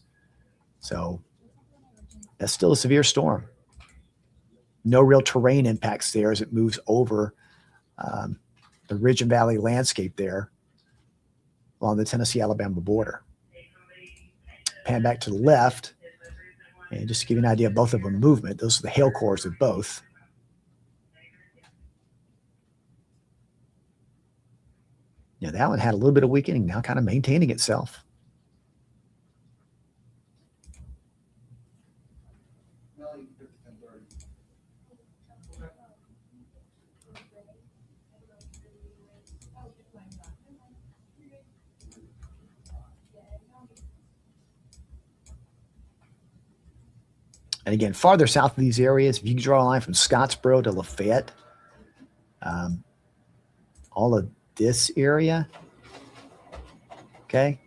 So that's still a severe storm. No real terrain impacts there as it moves over the ridge and valley landscape there along the Tennessee-Alabama border. Pan back to the left. And just to give you an idea of both of them movement, those are the hail cores of both. Yeah, that one had a little bit of weakening, now kind of maintaining itself. And again, farther south of these areas, if you can draw a line from Scottsboro to Lafayette, all of this area, okay,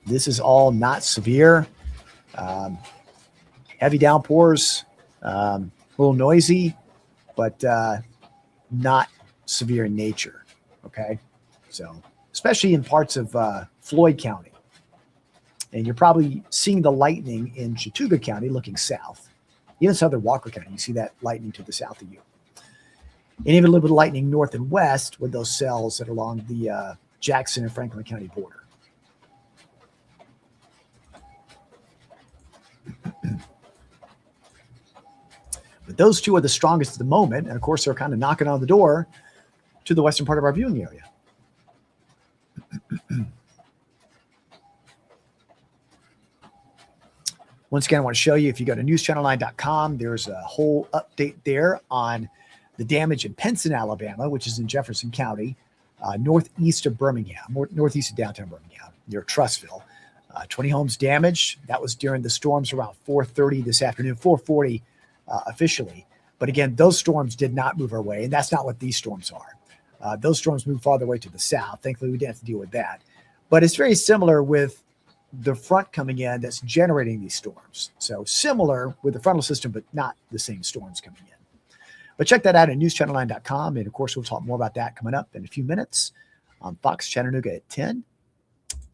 this is all not severe. Heavy downpours, a little noisy, but not severe in nature, okay? So, especially in parts of Floyd County. And you're probably seeing the lightning in Chattooga County looking south. Even southern Walker County, you see that lightning to the south of you. and even a little bit of lightning north and west with those cells that are along the Jackson and Franklin County border. But those two are the strongest at the moment. And of course, they're kind of knocking on the door to the western part of our viewing area. Once again, I want to show you, if you go to newschannel9.com, there's a whole update there on the damage in Pinson, Alabama, which is in Jefferson County, northeast of Birmingham, northeast of downtown Birmingham, near Trussville. 20 homes damaged. That was during the storms around 4:30 this afternoon, 4:40 officially. But again, those storms did not move our way, and that's not what these storms are. Those storms moved farther away to the south. Thankfully, we didn't have to deal with that. But it's very similar with the front coming in that's generating these storms. So similar with the frontal system, but not the same storms coming in. But check that out at newschannel9.com. And of course, we'll talk more about that coming up in a few minutes on Fox Chattanooga at 10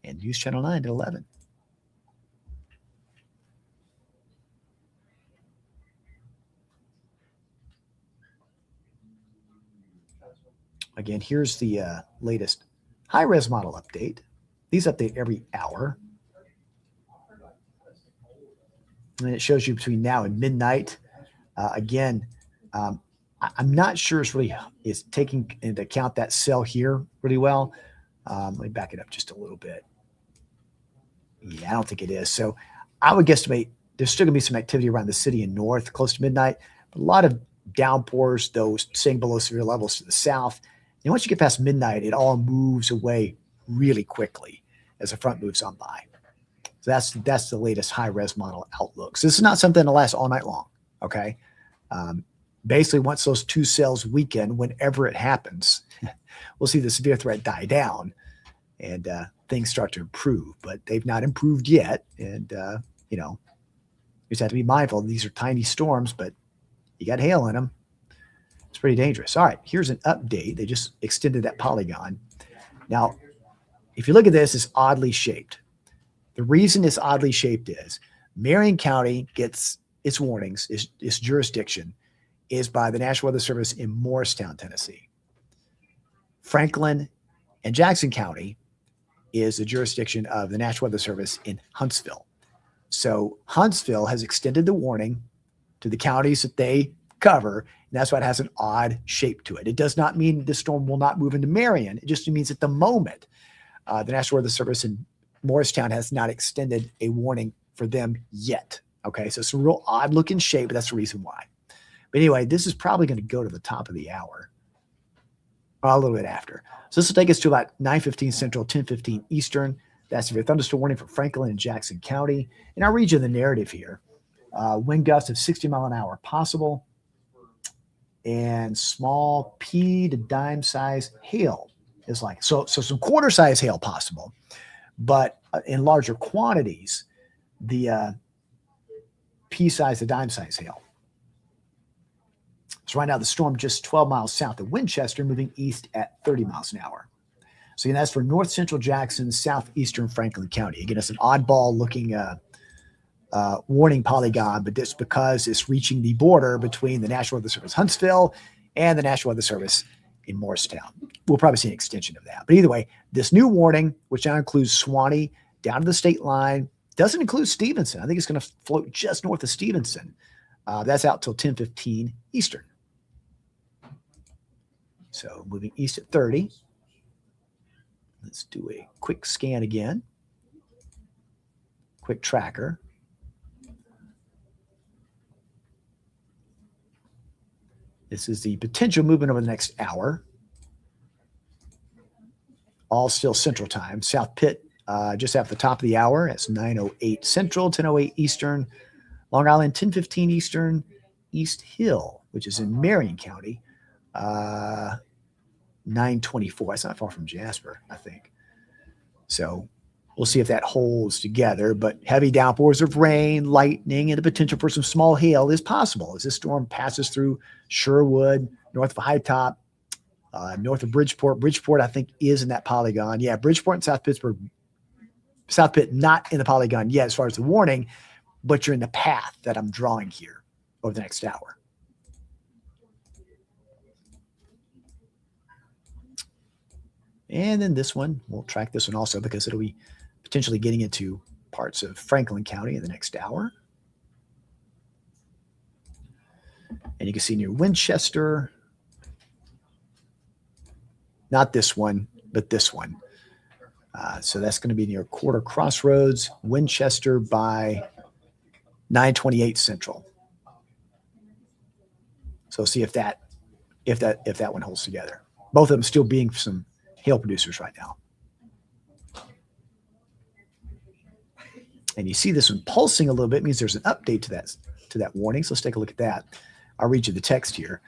and News Channel 9 at 11. Again, here's the latest high-res model update. These update every hour. And it shows you between now and midnight. Again, I'm not sure it's taking into account that cell here really well. Let me back it up just a little bit. Yeah, I don't think it is. So I would guesstimate there's still going to be some activity around the city and north close to midnight. But a lot of downpours, those staying below severe levels to the south. And once you get past midnight, it all moves away really quickly as the front moves on by. So that's the latest high-res model outlook. So this is not something that lasts all night long, okay? Basically, once those two cells weaken, whenever it happens, we'll see the severe threat die down and things start to improve. But they've not improved yet. And, you just have to be mindful. These are tiny storms, but you got hail in them. It's pretty dangerous. All right, here's an update. They just extended that polygon. Now, if you look at this, it's oddly shaped. The reason it's oddly shaped is Marion County gets its warnings, its jurisdiction is by the National Weather Service in Morristown, Tennessee. Franklin and Jackson County is the jurisdiction of the National Weather Service in Huntsville. So Huntsville has extended the warning to the counties that they cover, and that's why it has an odd shape to it. It does not mean the storm will not move into Marion. It just means at the moment, the National Weather Service in Morristown has not extended a warning for them yet. Okay, so it's a real odd looking shape, but that's the reason why. But anyway, this is probably going to go to the top of the hour, or a little bit after. So this will take us to about 9:15 Central, 10:15 Eastern. That's your thunderstorm warning for Franklin and Jackson County. And I'll read you the narrative here. Wind gusts of 60 mile an hour possible, and small pea to dime size hail is like, so some quarter size hail possible, but in larger quantities, the pea size to dime size hail. So right now the storm just 12 miles south of Winchester, moving east at 30 miles an hour. So again, that's for north central Jackson, southeastern Franklin County. Again, it's an oddball looking warning polygon, but that's because it's reaching the border between the National Weather Service Huntsville and the National Weather Service in Morristown. We'll probably see an extension of that. But either way, this new warning, which now includes Suwannee down to the state line, doesn't include Stevenson. I think it's going to float just north of Stevenson. That's out till 10:15 Eastern. So moving east at 30. Let's do a quick scan again. Quick tracker. This is the potential movement over the next hour. All still Central Time. South Pitt, just after the top of the hour. It's 9:08 Central, 10:08 Eastern. Long Island, 10:15 Eastern. East Hill, which is in Marion County, 9:24. That's not far from Jasper, I think. So we'll see if that holds together. But heavy downpours of rain, lightning, and the potential for some small hail is possible as this storm passes through Sherwood, north of High Top, north of Bridgeport. Bridgeport, I think, is in that polygon. Yeah, Bridgeport and South Pittsburgh. South Pitt not in the polygon yet as far as the warning, but you're in the path that I'm drawing here over the next hour. And then this one, we'll track this one also because it'll be potentially getting into parts of Franklin County in the next hour. And you can see near Winchester, not this one, but this one. So that's going to be near Quarter Crossroads, Winchester by 928 Central. So see if that one holds together. Both of them still being some hail producers right now. And you see this one pulsing a little bit, means there's an update to that warning. So let's take a look at that. I'll read you the text here.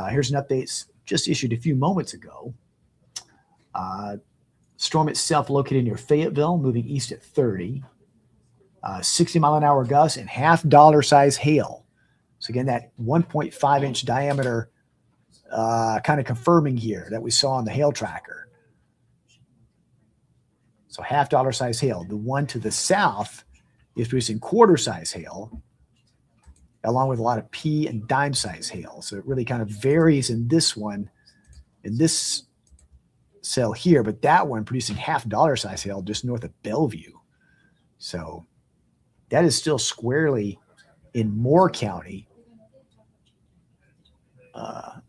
Here's an update just issued a few moments ago. Storm itself located near Fayetteville, moving east at 30. 60-mile-an-hour gusts and $half size hail. So again, that 1.5-inch diameter kind of confirming here that we saw on the hail tracker. So $half size hail. The one to the south is producing quarter-size hail, along with a lot of pea and dime-size hail. So it really kind of varies in this one, in this cell here, but that one producing $half size hail just north of Bellevue. So that is still squarely in Moore County, but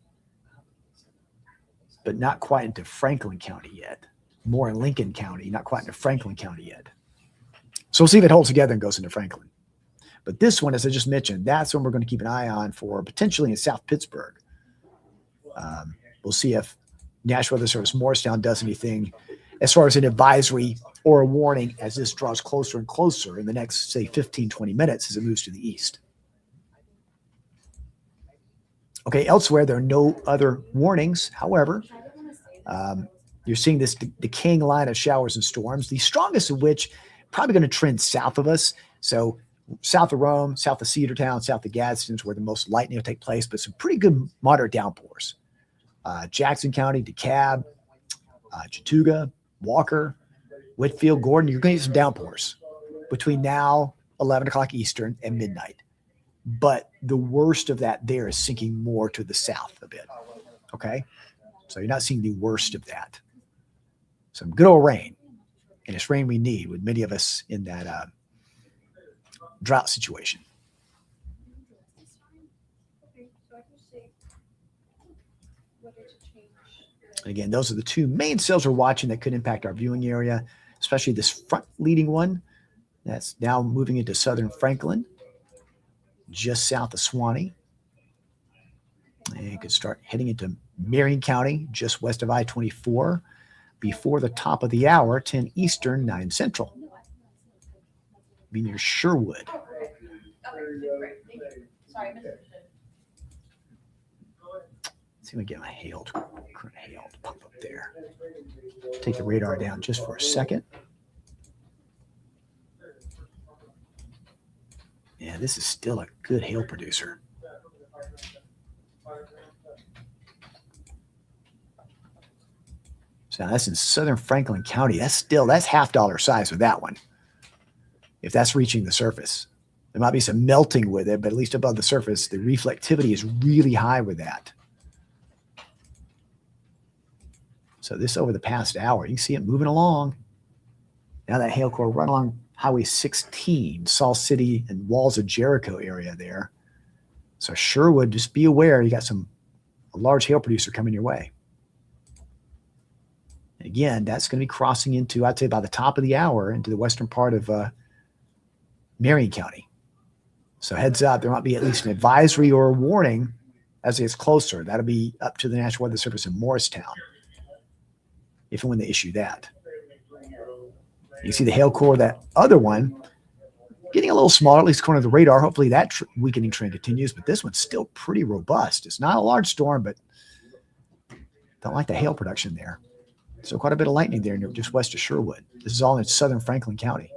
not quite into Franklin County yet. More in Lincoln County, not quite into Franklin County yet. So we'll see if it holds together and goes into Franklin. But this one, as I just mentioned, that's one we're going to keep an eye on for potentially in South Pittsburgh. We'll see if National Weather Service Morristown does anything as far as an advisory or a warning as this draws closer and closer in the next, say, 15, 20 minutes as it moves to the east. Okay, elsewhere, there are no other warnings. However, you're seeing this decaying line of showers and storms, the strongest of which probably going to trend south of us. So south of Rome, south of Cedartown, south of Gadsden is where the most lightning will take place, but some pretty good moderate downpours. Jackson County, DeKalb, Chattooga, Walker, Whitfield, Gordon, you're going to get some downpours between now, 11 o'clock Eastern, and midnight. But the worst of that there is sinking more to the south a bit. Okay? So you're not seeing the worst of that. Some good old rain. And it's rain we need with many of us in that drought situation. And again, those are the two main cells we're watching that could impact our viewing area, especially this front leading one that's now moving into southern Franklin, just south of Suwanee. And you could start heading into Marion County, just west of I-24, before the top of the hour, 10 Eastern, 9 Central. Be near Sherwood. See if we get my current hail to pop up there. Take the radar down just for a second. Yeah, this is still a good hail producer. So that's in southern Franklin County. That's $half size with that one. If that's reaching the surface, there might be some melting with it, but at least above the surface, the reflectivity is really high with that. So this over the past hour, you can see it moving along. Now that hail core run along Highway 16, Saul City and Walls of Jericho area there. So Sherwood, just be aware, you got a large hail producer coming your way. And again, that's going to be crossing into, I'd say by the top of the hour, into the western part of Marion County. So heads up, there might be at least an advisory or a warning as it gets closer. That'll be up to the National Weather Service in Morristown, if and when they issue that. You see the hail core, that other one, getting a little smaller, at least according to the radar. Hopefully that weakening trend continues, but this one's still pretty robust. It's not a large storm, but don't like the hail production there. So quite a bit of lightning there just west of Sherwood. This is all in southern Franklin County.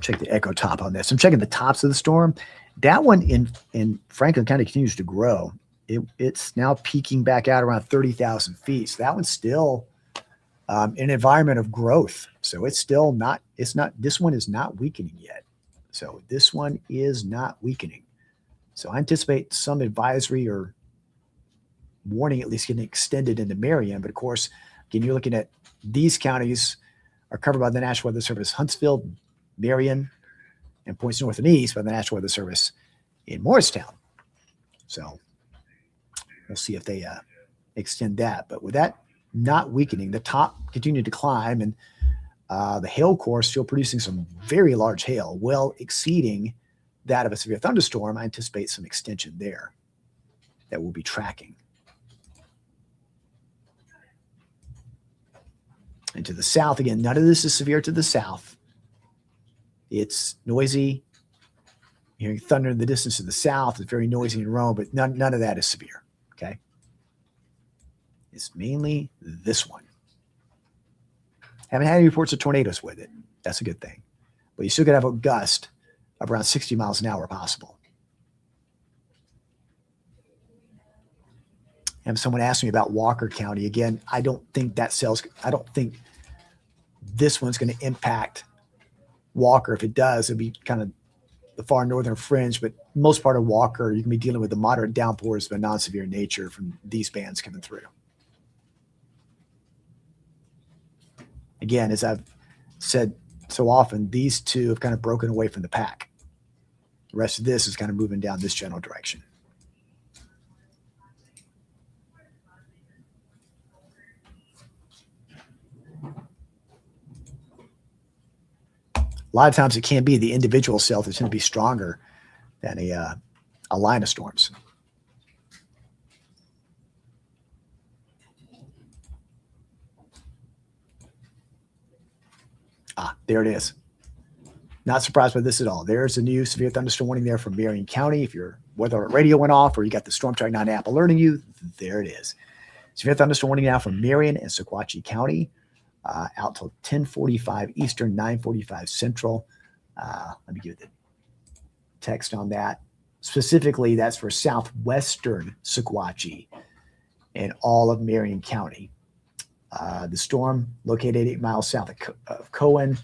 Check the echo top on this. I'm checking the tops of the storm. That one in Franklin County continues to grow. it's now peaking back out around 30,000 feet. So that one's still an environment of growth. So it's still not, this one is not weakening yet. So this one is not weakening. So I anticipate some advisory or warning at least getting extended into Marion. But of course, again, you're looking at these counties are covered by the National Weather Service: Huntsville, Marion, and points north and east by the National Weather Service in Morristown. So we'll see if they extend that. But with that not weakening, the top continued to climb, and the hail core still producing some very large hail, well exceeding that of a severe thunderstorm. I anticipate some extension there that we'll be tracking. And to the south, again, none of this is severe to the south. It's noisy. Hearing thunder in the distance to the south is very noisy in Rome, but none of that is severe, okay? It's mainly this one. Haven't had any reports of tornadoes with it. That's a good thing. But you still got to have a gust of around 60 miles an hour possible. And someone asked me about Walker County. Again, I don't think this one's going to impact Walker. If it does, it'll be kind of the far northern fringe, but most part of Walker, you can be dealing with the moderate downpours of a non-severe nature from these bands coming through. Again, as I've said so often, these two have kind of broken away from the pack. The rest of this is kind of moving down this general direction. A lot of times it can be the individual cell that's going to be stronger than a line of storms. There it is. Not surprised by this at all. There's a new severe thunderstorm warning there from Marion County. If your weather alert radio went off or you got the Storm Track 9 app alerting you, there it is. Severe thunderstorm warning now from Marion and Sequatchie County. Out till 10:45 Eastern, 9:45 Central. Let me give you the text on that. Specifically, that's for southwestern Sequatchie and all of Marion County. The storm located 8 miles south of Cohen,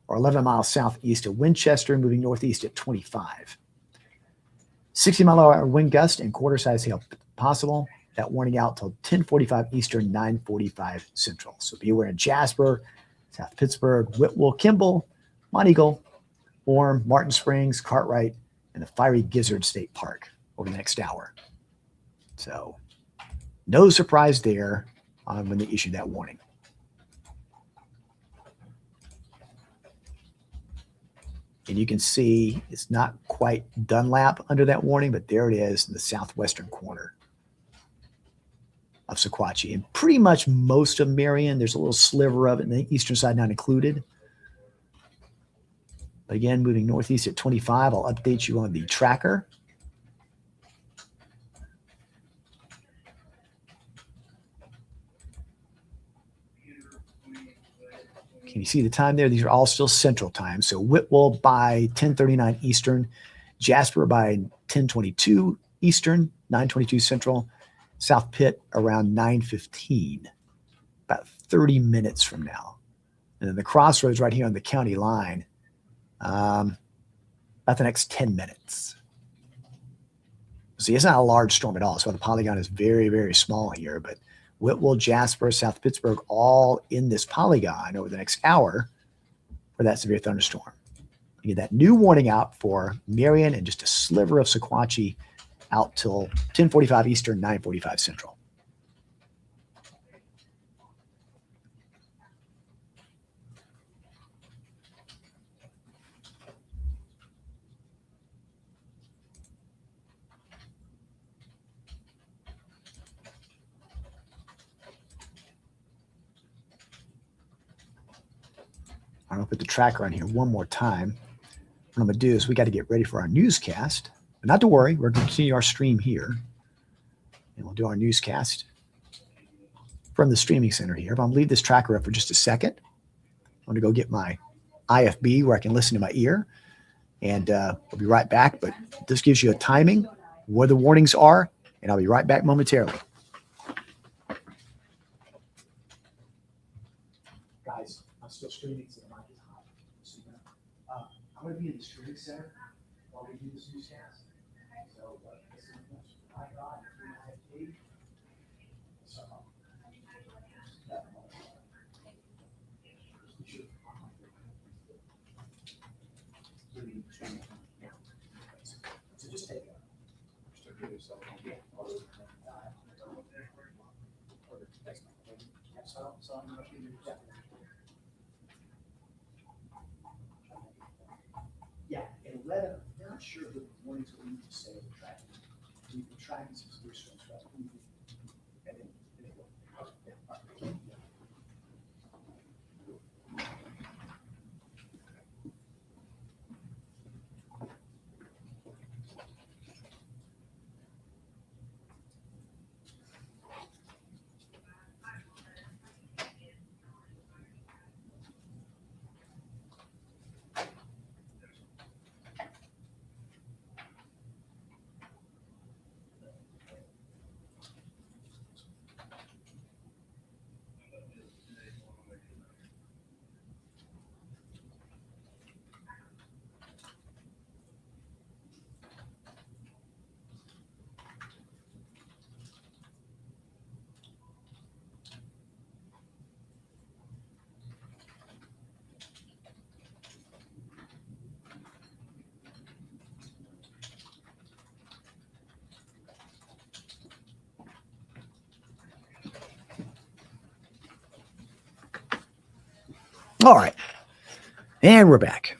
or 11 miles southeast of Winchester, moving northeast at 25. 60-mile-an-hour wind gust and quarter-size hail possible. That warning out till 10:45 Eastern, 9:45 Central. So be aware in Jasper, South Pittsburgh, Whitwell, Kimball, Monteagle, Orem, Martin Springs, Cartwright, and the Fiery Gizzard State Park over the next hour. So no surprise there when they issued that warning. And you can see it's not quite Dunlap under that warning, but there it is in the southwestern corner of Sequatchie. And pretty much most of Marion, there's a little sliver of it in the eastern side not included. But again, moving northeast at 25, I'll update you on the tracker. Can you see the time there? These are all still central time. So Whitwell by 10:39 Eastern, Jasper by 10:22 Eastern, 9:22 Central, South Pitt around 9:15, about 30 minutes from now. And then the crossroads right here on the county line, about the next 10 minutes. See, it's not a large storm at all. So the polygon is very, very small here, but Whitwell, Jasper, South Pittsburgh, all in this polygon over the next hour for that severe thunderstorm. You get that new warning out for Marion and just a sliver of Sequatchie out till 10:45 Eastern, 9:45 Central. I'm going to put the tracker on here one more time. What I'm going to do is we got to get ready for our newscast. But not to worry, we're going to continue our stream here. And we'll do our newscast from the streaming center here. But I'm going to leave this tracker up for just a second. I'm going to go get my IFB where I can listen to my ear. And we'll be right back. But this gives you a timing, where the warnings are, and I'll be right back momentarily. Guys, I'm still streaming, so the mic is hot. So, I'm going to be in the streaming center while we do this newscast. So, this is my God, 3.5K. So, so just take it. Yeah, and let them, I'm not sure the warnings we need to say the tracking. We've been tracking some severe storms throughout the week. And then it will. All right. And we're back.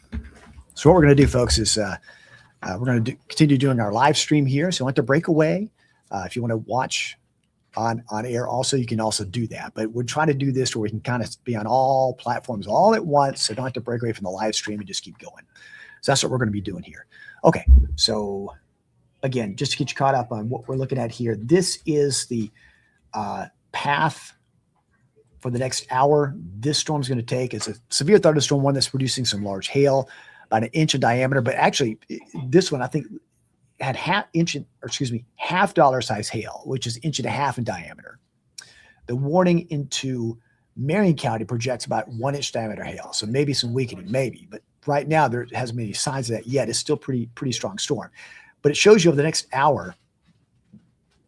So what we're going to do, folks, is we're going to continue doing our live stream here. So you want to break away. If you want to watch on air also, you can also do that. But we're trying to do this where we can kind of be on all platforms all at once. So don't have to break away from the live stream and just keep going. So that's what we're going to be doing here. Okay. So again, just to get you caught up on what we're looking at here, this is the path for the next hour. This storm's going to take, it's a severe thunderstorm, one that's producing some large hail, about an inch in diameter. But actually, this one I think had half dollar size hail, which is inch and a half in diameter. The warning into Marion County projects about 1 inch diameter hail, so maybe some weakening, maybe. But right now there hasn't been any signs of that yet. It's still pretty strong storm. But it shows you over the next hour,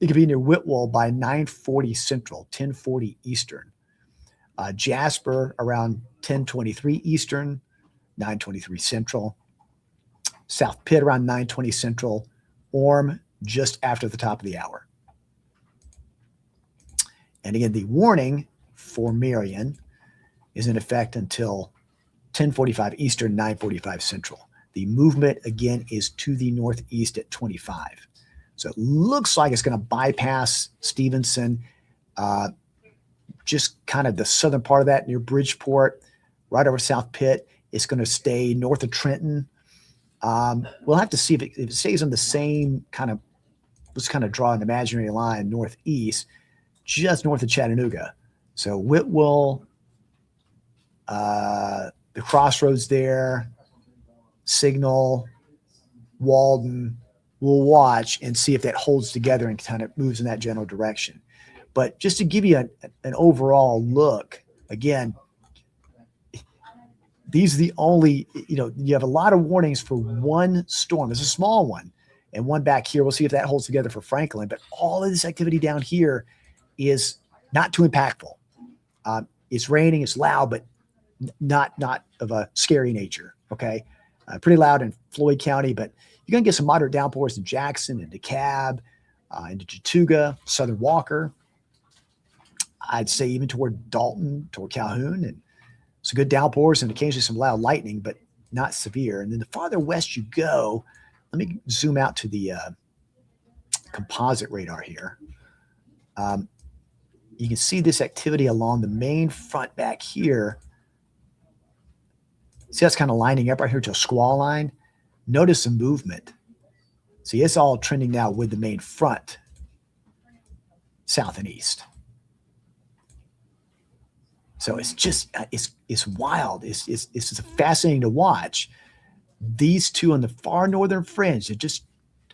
it could be near Whitwell by 9:40 Central, 10:40 Eastern. Jasper around 10:23 Eastern, 9:23 Central. South Pitt around 9:20 Central. Orm just after the top of the hour. And again, the warning for Marion is in effect until 10:45 Eastern, 9:45 Central. The movement, again, is to the northeast at 25. So it looks like it's going to bypass Stevenson, just kind of the southern part of that near Bridgeport, right over South Pitt. It's going to stay north of Trenton. We'll have to see if it stays on the same kind of, let's kind of draw an imaginary line northeast, just north of Chattanooga. So Whitwell, the crossroads there, Signal, Walden, we'll watch and see if that holds together and kind of moves in that general direction. But just to give you an overall look, again, these are the only, you have a lot of warnings for one storm. It's a small one and one back here. We'll see if that holds together for Franklin. But all of this activity down here is not too impactful. It's raining, it's loud, but not of a scary nature, okay? Pretty loud in Floyd County, but you're going to get some moderate downpours in Jackson and DeKalb, into Chattooga, Southern Walker. I'd say even toward Dalton, toward Calhoun, and some good downpours and occasionally some loud lightning, but not severe. And then the farther west you go, let me zoom out to the composite radar here. You can see this activity along the main front back here. See, that's kind of lining up right here to a squall line. Notice the movement. See, it's all trending now with the main front, south and east. So it's just, it's wild. It's fascinating to watch. These two on the far northern fringe are just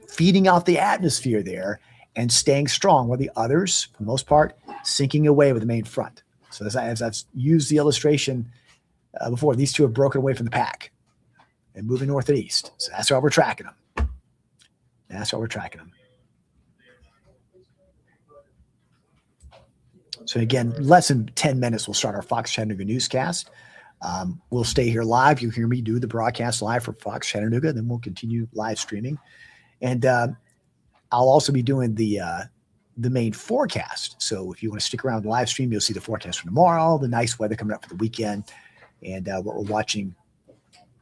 feeding off the atmosphere there. and staying strong, while the others, for the most part, sinking away with the main front. So as I've used the illustration before, these two have broken away from the pack and moving north and east. So that's why we're tracking them. That's why we're tracking them. So again, less than 10 minutes, we'll start our Fox Chattanooga newscast. We'll stay here live. You'll hear me do the broadcast live for Fox Chattanooga. Then we'll continue live streaming. And I'll also be doing the main forecast. So if you want to stick around the live stream, you'll see the forecast for tomorrow, the nice weather coming up for the weekend, and what we're watching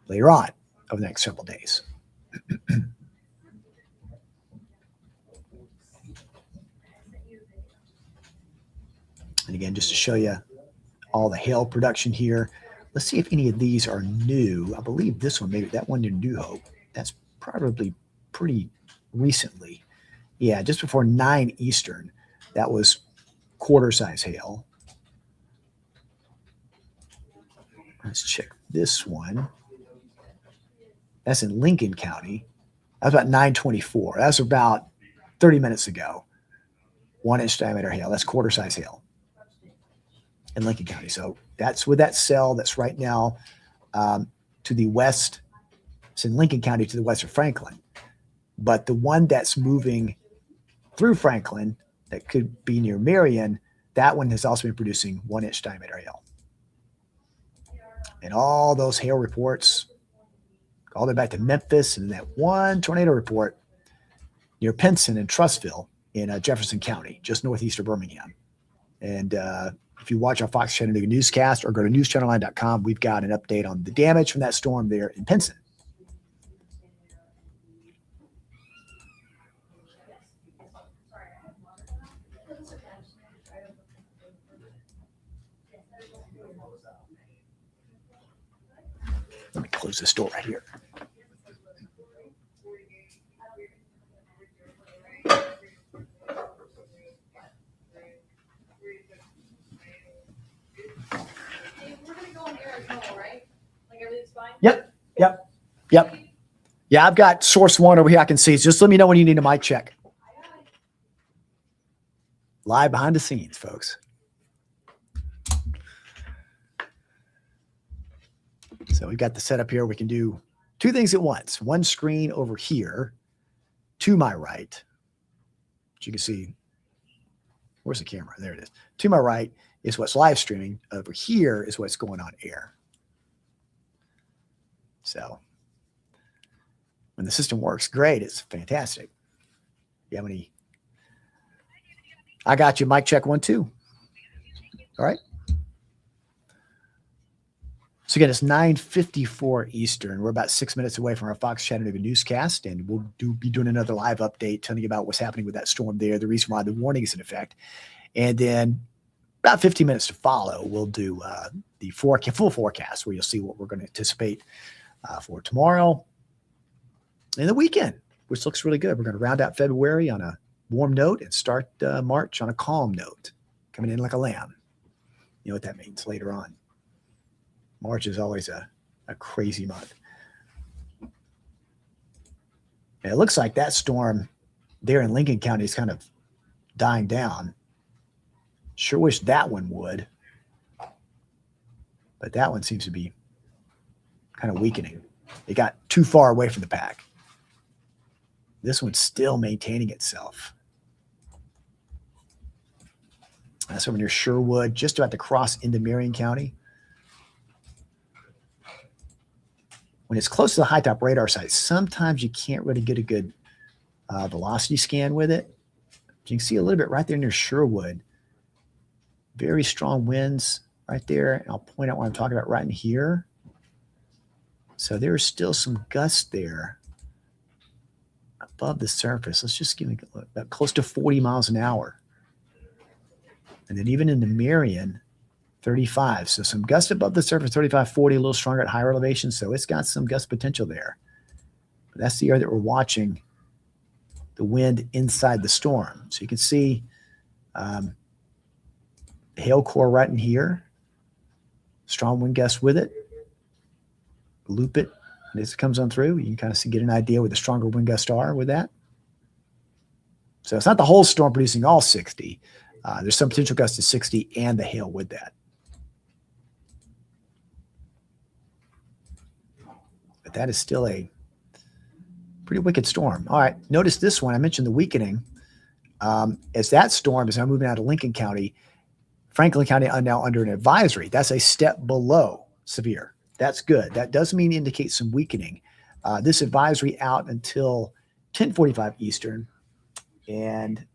later on over the next several days. And again, just to show you all the hail production here. Let's see if any of these are new. I believe this one, maybe that one in New Hope. That's probably pretty recently. Yeah, just before 9 Eastern. That was quarter size hail. Let's check this one. That's in Lincoln County. That was about 9:24. That was about 30 minutes ago. 1 inch diameter hail. That's quarter size hail in Lincoln County. So that's with that cell that's right now to the west. It's in Lincoln County to the west of Franklin. But the one that's moving through Franklin that could be near Marion, that one has also been producing 1 inch diameter hail. And all those hail reports, all the way back to Memphis, and that one tornado report near Pinson and Trussville in Jefferson County, just northeast of Birmingham. And if you watch our Fox Chattanooga newscast or go to newschannel9.com, we've got an update on the damage from that storm there in Pinson. Let me close this door right here. Yep. Yeah, I've got source one over here I can see. Just let me know when you need a mic check. Live behind the scenes, folks. So we've got the setup here. We can do two things at once. One screen over here to my right, which you can see. Where's the camera? There it is. To my right is what's live streaming. Over here is what's going on air. So when the system works great, it's fantastic. You have any? I got you. Mic check 1, 2. All right. So again, it's 9:54 Eastern. We're about 6 minutes away from our Fox Chattanooga newscast, and we'll be doing another live update telling you about what's happening with that storm there, the reason why the warning is in effect. And then about 15 minutes to follow, we'll do the full forecast where you'll see what we're going to anticipate for tomorrow and the weekend, which looks really good. We're going to round out February on a warm note and start March on a calm note, coming in like a lamb. You know what that means later on. March is always a crazy month. And it looks like that storm there in Lincoln County is kind of dying down. Sure wish that one would. But that one seems to be kind of weakening. It got too far away from the pack. This one's still maintaining itself. That's over near Sherwood, just about to cross into Marion County. When it's close to the high top radar site, sometimes you can't really get a good velocity scan with it. You can see a little bit right there near Sherwood. Very strong winds right there. And I'll point out what I'm talking about right in here. So there's still some gusts there above the surface. Let's just give me about close to 40 miles an hour. And then even in the Marion, 35. So some gust above the surface, 35, 40, a little stronger at higher elevation. So it's got some gust potential there. But that's the area that we're watching the wind inside the storm. So you can see the hail core right in here. Strong wind gust with it. Loop it as it comes on through. You can kind of get an idea where the stronger wind gusts are with that. So it's not the whole storm producing all 60. There's some potential gusts to 60 and the hail with that. But that is still a pretty wicked storm. All right, notice this one. I mentioned the weakening. As that storm is now moving out of Lincoln County, Franklin County are now under an advisory. That's a step below severe. That's good. That does mean indicate some weakening. This advisory out until 10:45 Eastern, and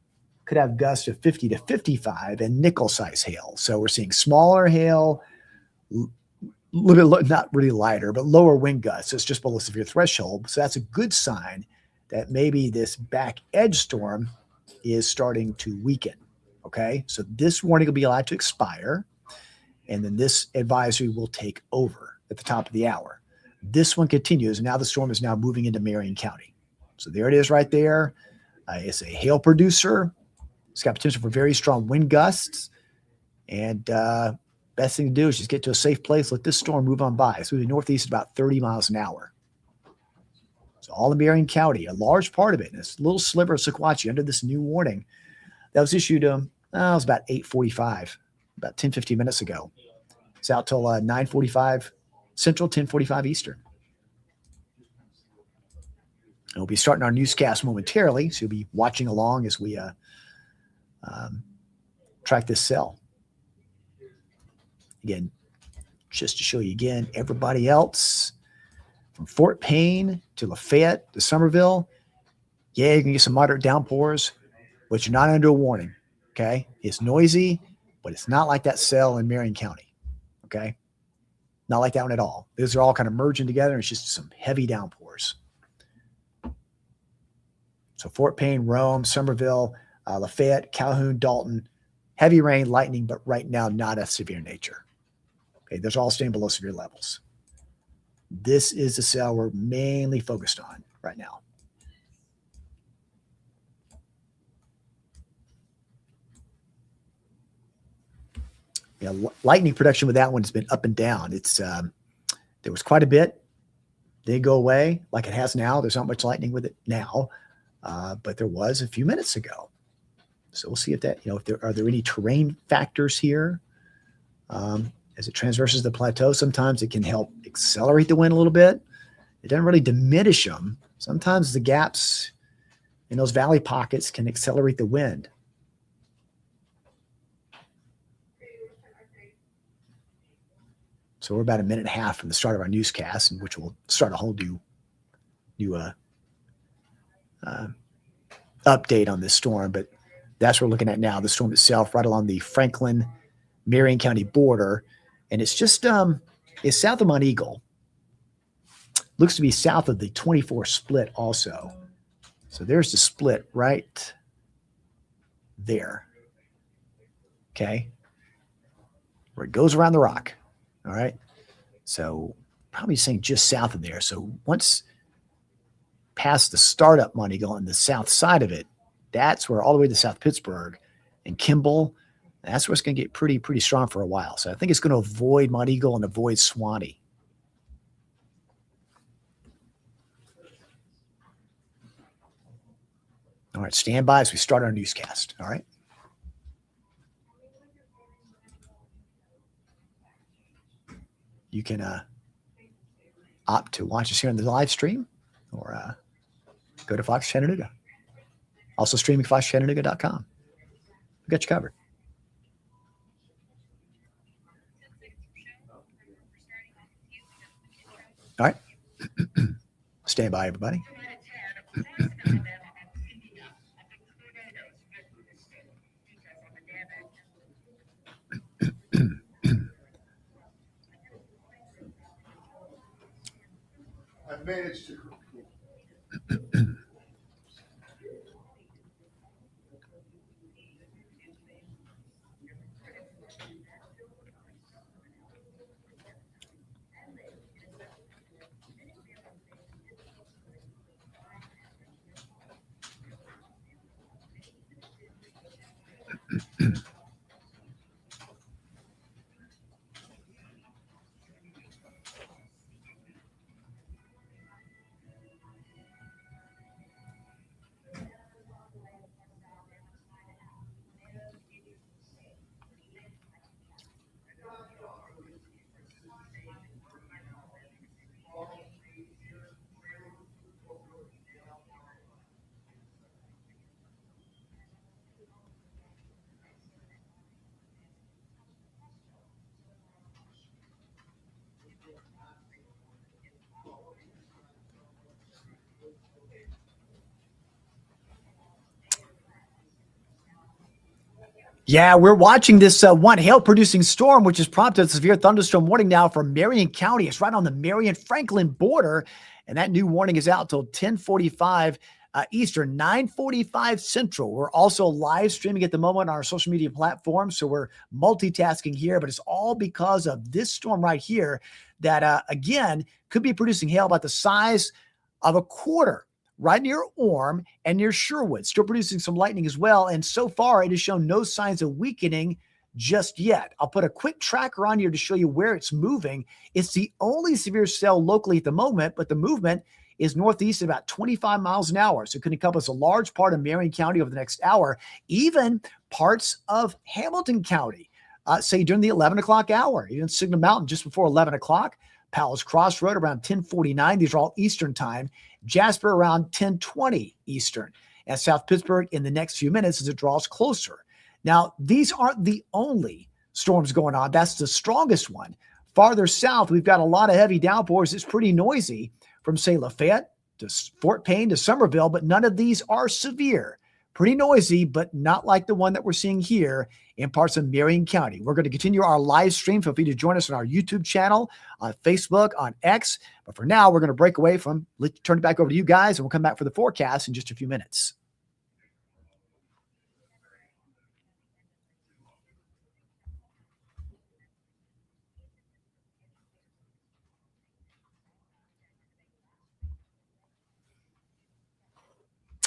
could have gusts of 50 to 55 and nickel-size hail. So we're seeing smaller hail, a little bit, not really lighter, but lower wind gusts. So it's just below severe threshold. So that's a good sign that maybe this back edge storm is starting to weaken. Okay, so this warning will be allowed to expire, and then this advisory will take over at the top of the hour. This one continues, and now the storm is now moving into Marion County. So there it is right there. It's a hail producer. It's got potential for very strong wind gusts. And best thing to do is just get to a safe place, let this storm move on by. It's moving northeast at about 30 miles an hour. So all in Marion County, a large part of it, and this little sliver of Sequatchie under this new warning that was issued, it was about 8:45, about 10, 15 minutes ago. It's out till 9:45 Central, 10:45 Eastern. And we'll be starting our newscast momentarily, so you'll be watching along as we track this cell. Again, just to show you again, everybody else from Fort Payne to Lafayette to Somerville, yeah, you can get some moderate downpours, but you're not under a warning, okay? It's noisy, but it's not like that cell in Marion County, okay? Not like that one at all. Those are all kind of merging together. It's just some heavy downpours. So Fort Payne, Rome, Somerville, Lafayette, Calhoun, Dalton, heavy rain, lightning, but right now not of severe nature. Okay, those are all staying below severe levels. This is the cell we're mainly focused on right now. Yeah, lightning production with that one has been up and down. It's there was quite a bit. They go away like it has now. There's not much lightning with it now, but there was a few minutes ago. So we'll see if that, if there are any terrain factors here. As it transverses the plateau, sometimes it can help accelerate the wind a little bit. It doesn't really diminish them. Sometimes the gaps in those valley pockets can accelerate the wind. So we're about a minute and a half from the start of our newscast, in which we'll start a whole new update on this storm. But that's what we're looking at now, the storm itself, right along the Franklin-Marion County border. And it's just it's south of Mount Eagle. Looks to be south of the 24 split also. So there's the split right there. Okay. Where it goes around the rock. All right. So probably saying just south of there. So once past the startup Mount Eagle on the south side of it, that's where all the way to South Pittsburgh and Kimball, that's where it's going to get pretty strong for a while. So I think it's going to avoid Mount Eagle and avoid Swanee. All right, stand by as we start our newscast. All right. You can opt to watch us here on the live stream or go to Fox Chattanooga. Also streaming foxchattanooga.com. We got you covered. All right. Stand by, everybody. I've managed to. Yeah, we're watching this one hail-producing storm, which has prompted a severe thunderstorm warning now for Marion County. It's right on the Marion-Franklin border, and that new warning is out till 10:45 Eastern, 9:45 Central. We're also live streaming at the moment on our social media platforms, so we're multitasking here, but it's all because of this storm right here that, again, could be producing hail about the size of a quarter right near Orem and near Sherwood, still producing some lightning as well. And so far, it has shown no signs of weakening just yet. I'll put a quick tracker on here to show you where it's moving. It's the only severe cell locally at the moment, but the movement is northeast at about 25 miles an hour. So it could encompass a large part of Marion County over the next hour, even parts of Hamilton County, say during the 11 o'clock hour, even Signal Mountain just before 11 o'clock. Powell's Crossroad around 10:49. These are all Eastern time. Jasper around 10:20 Eastern. And South Pittsburgh in the next few minutes as it draws closer. Now, these aren't the only storms going on. That's the strongest one. Farther south, we've got a lot of heavy downpours. It's pretty noisy from, say, Lafayette to Fort Payne to Somerville, but none of these are severe. Pretty noisy, but not like the one that we're seeing here in parts of Marion County. We're going to continue our live stream. Feel free to join us on our YouTube channel, on Facebook, on X. But for now, we're going to break away from, turn it back over to you guys, and we'll come back for the forecast in just a few minutes.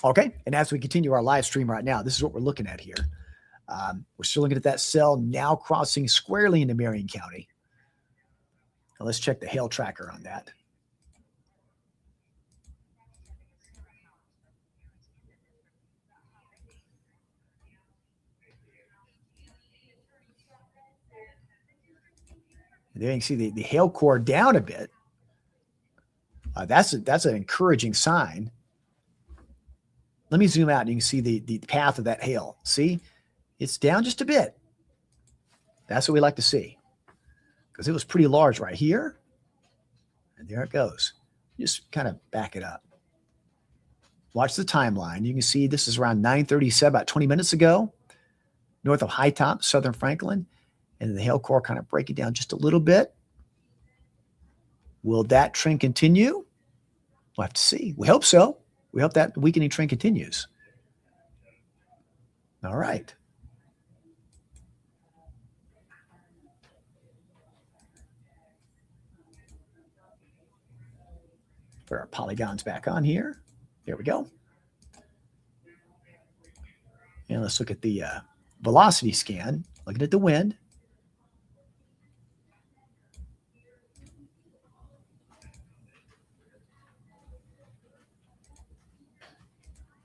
Okay, and as we continue our live stream right now, this is what we're looking at here. We're still looking at that cell now crossing squarely into Marion County. Now let's check the hail tracker on that. And there you can see the hail core down a bit. That's an encouraging sign. Let me zoom out and you can see the path of that hail. See, it's down just a bit. That's what we like to see because it was pretty large right here. And there it goes. Just kind of back it up. Watch the timeline. You can see this is around 9:37, about 20 minutes ago, north of High Top, southern Franklin. And the hail core kind of breaking down just a little bit. Will that trend continue? We'll have to see. We hope so. We hope that weakening trend continues. All right. Put our polygons back on here. There we go. And let's look at the velocity scan. Looking at the wind.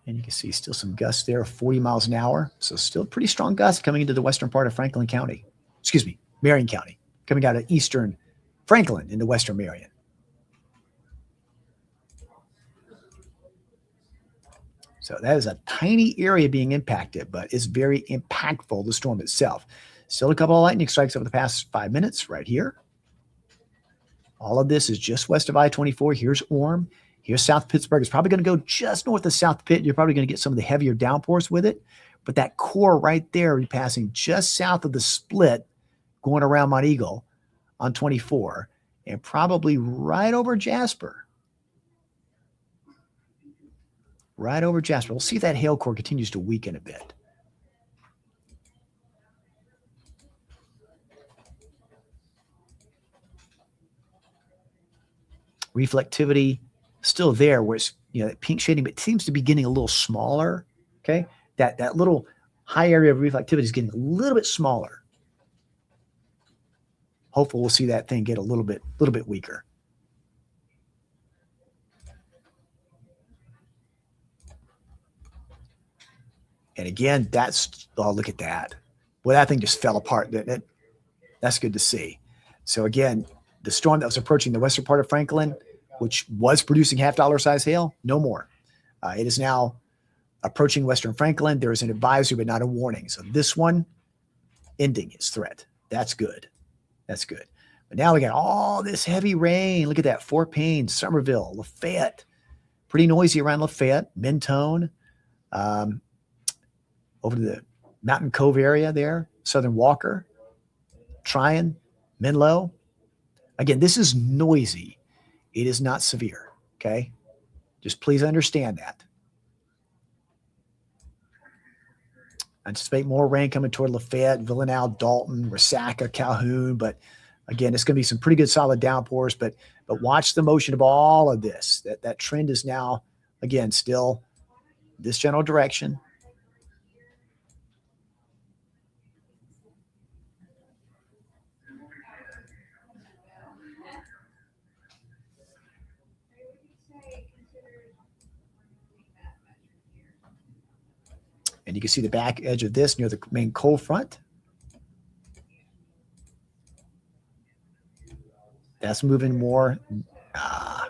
And you can see still some gusts there, 40 miles an hour. So still pretty strong gusts coming into the western part of Franklin County. Excuse me, Marion County. Coming out of eastern Franklin into western Marion. So that is a tiny area being impacted, but it's very impactful, the storm itself. Still a couple of lightning strikes over the past 5 minutes right here. All of this is just west of I-24. Here's Orem. Here's South Pittsburgh. It's probably going to go just north of South Pitt. You're probably going to get some of the heavier downpours with it. But that core right there, passing just south of the split, going around Mount Eagle on 24, and probably right over Jasper. Right over Jasper. We'll see if that hail core continues to weaken a bit. Reflectivity still there where it's, that pink shading, but it seems to be getting a little smaller. Okay. That little high area of reflectivity is getting a little bit smaller. Hopefully we'll see that thing get a little bit weaker. And again, look at that. Well, that thing just fell apart. That's good to see. So again, the storm that was approaching the western part of Franklin, which was producing half-dollar size hail, no more. It is now approaching western Franklin. There is an advisory, but not a warning. So this one ending its threat. That's good. That's good. But now we got all this heavy rain. Look at that. Fort Payne, Somerville, Lafayette. Pretty noisy around Lafayette, Mentone. Over to the Mountain Cove area there, Southern Walker, Tryon, Menlo. Again, this is noisy. It is not severe, okay? Just please understand that. Anticipate more rain coming toward Lafayette, Villanelle, Dalton, Resaca, Calhoun. But again, it's going to be some pretty good solid downpours. But watch the motion of all of this. That trend is now, again, still this general direction. And you can see the back edge of this near the main cold front. That's moving more. I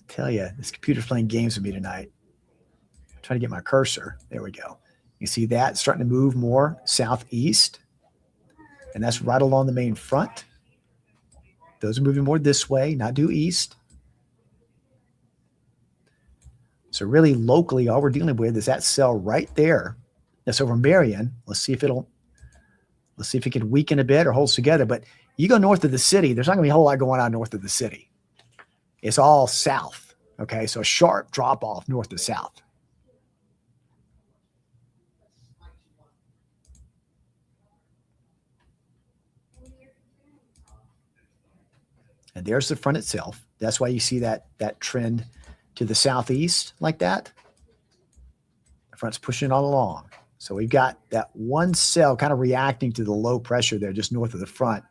tell you, this computer's playing games with me tonight. I'm trying to get my cursor. There we go. You see that starting to move more southeast. And that's right along the main front. Those are moving more this way, not due east. So really locally, all we're dealing with is that cell right there. That's over Marion. Let's see if it can weaken a bit or holds together. But you go north of the city, there's not going to be a whole lot going on north of the city. It's all south. Okay, so a sharp drop off north to south. And there's the front itself. That's why you see that trend to the southeast like that. The front's pushing all along. So we've got that one cell kind of reacting to the low pressure there just north of the front,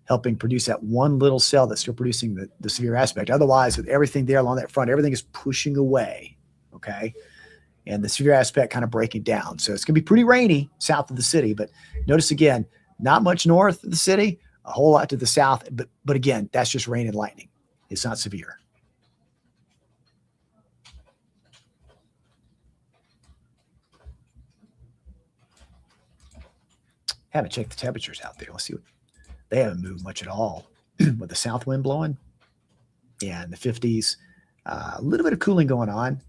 helping produce that one little cell that's still producing the severe aspect. Otherwise, with everything there along that front, everything is pushing away, okay? And the severe aspect kind of breaking down. So it's going to be pretty rainy south of the city, but notice again, not much north of the city, a whole lot to the south, but again, that's just rain and lightning. It's not severe. Haven't checked the temperatures out there. Let's see what they haven't moved much at all with the south wind blowing. Yeah, in the 50s. A little bit of cooling going on,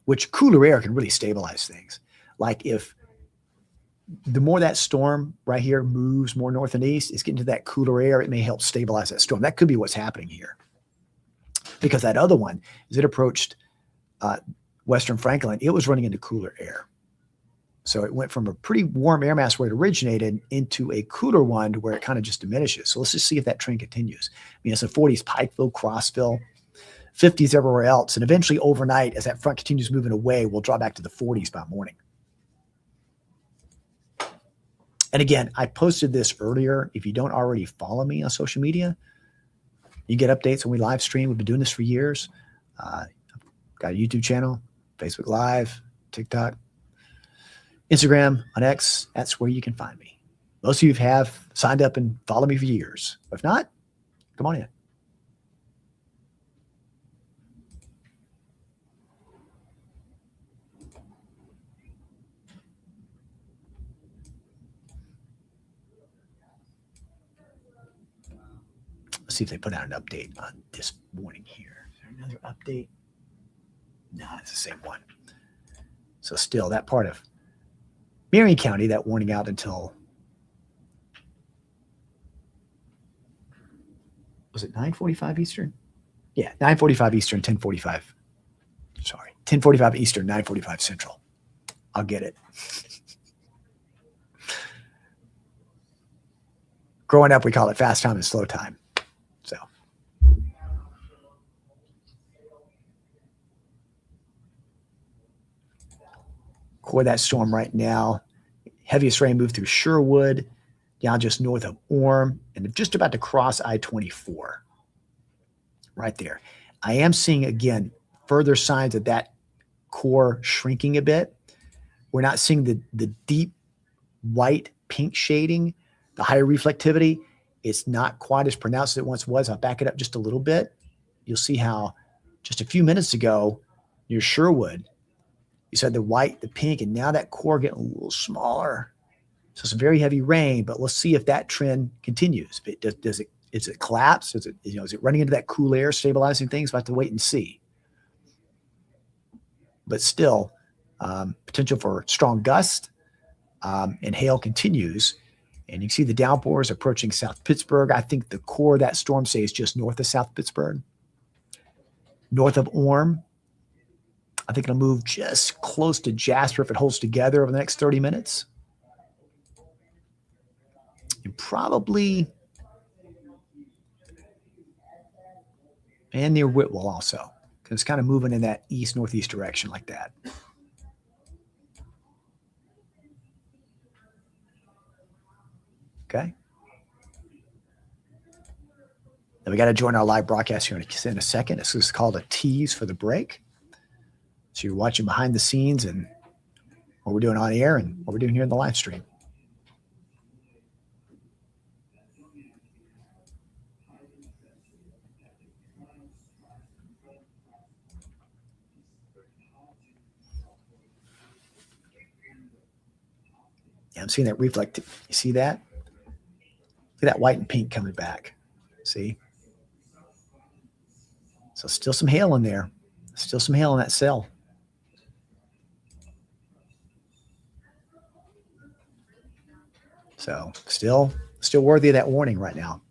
which cooler air can really stabilize things. Like if the more that storm right here moves more north and east, it's getting to that cooler air. It may help stabilize that storm. That could be what's happening here. Because that other one, as it approached Western Franklin, it was running into cooler air. So it went from a pretty warm air mass where it originated into a cooler one to where it kind of just diminishes. So let's just see if that trend continues. I mean, it's the 40s, Pikeville, Crossville, 50s everywhere else. And eventually overnight, as that front continues moving away, we'll draw back to the 40s by morning. And again, I posted this earlier. If you don't already follow me on social media, you get updates when we live stream. We've been doing this for years. Got a YouTube channel, Facebook Live, TikTok, Instagram, on X. That's where you can find me. Most of you have signed up and followed me for years. If not, come on in. Let's see if they put out an update on this morning here. Is there another update? No, it's the same one. So still that part of Marion County, that warning out until, was it 9:45 Eastern? Yeah, 9:45 Eastern, 10:45. Sorry, 10:45 Eastern, 9:45 Central. I'll get it. Growing up, we call it fast time and slow time. So. Core that storm right now. Heaviest rain moved through Sherwood, down just north of Orem, and just about to cross I-24. Right there. I am seeing, again, further signs of that core shrinking a bit. We're not seeing the deep white pink shading, the higher reflectivity. It's not quite as pronounced as it once was. I'll back it up just a little bit. You'll see how just a few minutes ago near Sherwood, you said the white, the pink, and now that core getting a little smaller. So some very heavy rain, but let's see if that trend continues. Does it collapse? Is it running into that cool air, stabilizing things? We'll have to wait and see. But still, Potential for strong gusts, and hail continues. And you can see the downpours approaching South Pittsburgh. I think the core of that storm stays just north of South Pittsburgh. North of Orem, I think it'll move just close to Jasper if it holds together over the next 30 minutes. And probably and near Whitwell also, because it's kind of moving in that east-northeast direction like that. Okay. Then we got to join our live broadcast here in a second. This is called a tease for the break. So you're watching behind the scenes and what we're doing on air and what we're doing here in the live stream. Yeah, I'm seeing that reflect. You see that? Look at that white and pink coming back. See? So still some hail in there. Still some hail in that cell. So still worthy of that warning right now.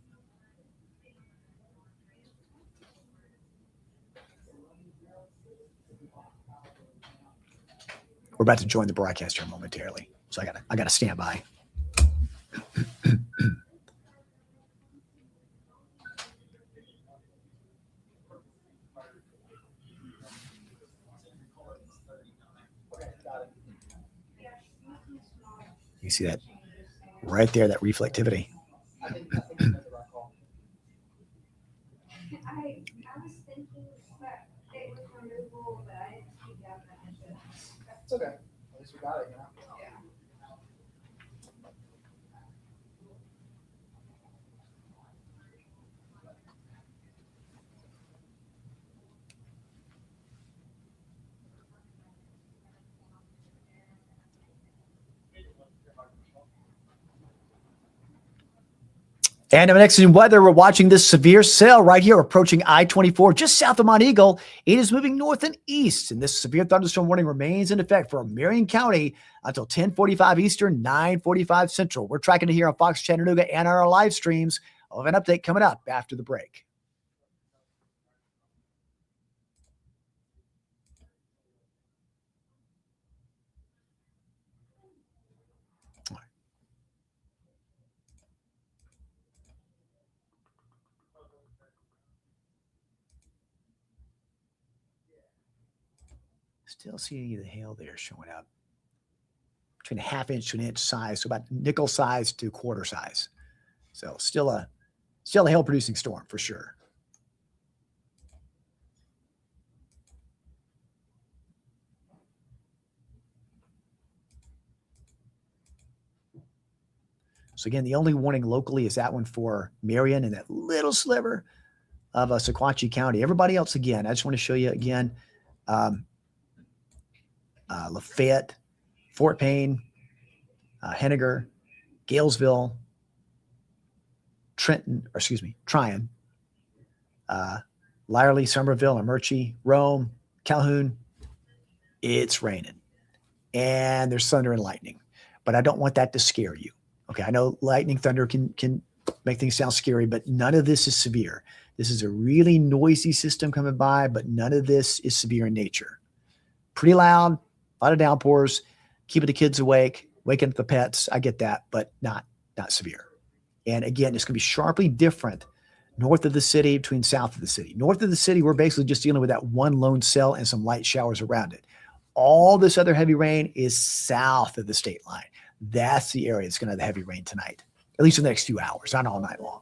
We're about to join the broadcast here momentarily. So I gotta stand by. You see that right there, that reflectivity. I think that's the right call. I was thinking that it was removable, but I didn't see that mention. It's okay. At least we got it, you know? Yeah. And next in weather, we're watching this severe cell right here approaching I-24 just south of Mount Eagle. It is moving north and east, and this severe thunderstorm warning remains in effect for Marion County until 10:45 Eastern, 9:45 Central. We're tracking it here on Fox Chattanooga and on our live streams. I'll have an update coming up after the break. Still see the hail there showing up between a half inch to an inch size, so about nickel size to quarter size. So still a hail producing storm for sure. So again, the only warning locally is that one for Marion and that little sliver of Sequatchie County. Everybody else, again, I just want to show you again, Lafayette, Fort Payne, Henniger, Galesville, Tryon, Lyerly, Somerville, Amerchie, Rome, Calhoun. It's raining and there's thunder and lightning, but I don't want that to scare you. Okay. I know lightning, thunder can make things sound scary, but none of this is severe. This is a really noisy system coming by, but none of this is severe in nature. Pretty loud, a lot of downpours, keeping the kids awake, waking up the pets. I get that, but not severe. And again, it's going to be sharply different north of the city between south of the city. North of the city, we're basically just dealing with that one lone cell and some light showers around it. All this other heavy rain is south of the state line. That's the area that's going to have the heavy rain tonight, at least for the next few hours, not all night long.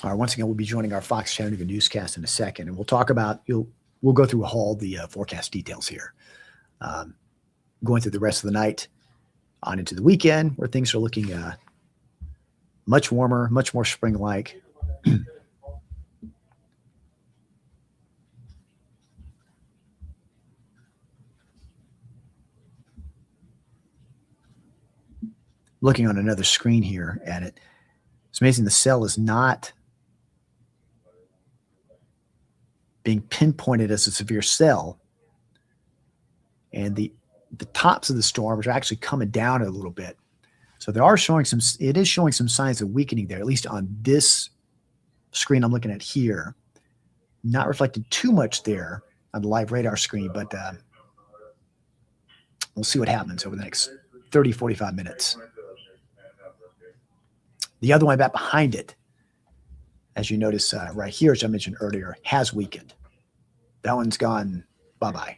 All right, once again, we'll be joining our Fox Chattanooga newscast in a second, and we'll talk about, we'll go through all the forecast details here. Going through the rest of the night on into the weekend where things are looking Much warmer, much more spring-like. Looking on another screen here at it. It's amazing the cell is not being pinpointed as a severe cell. And the tops of the storms are actually coming down a little bit. So it is showing some signs of weakening there, at least on this screen I'm looking at here. Not reflected too much there on the live radar screen, but we'll see what happens over the next 30, 45 minutes. The other one back behind it, as you notice right here, as I mentioned earlier, has weakened. That one's gone bye-bye.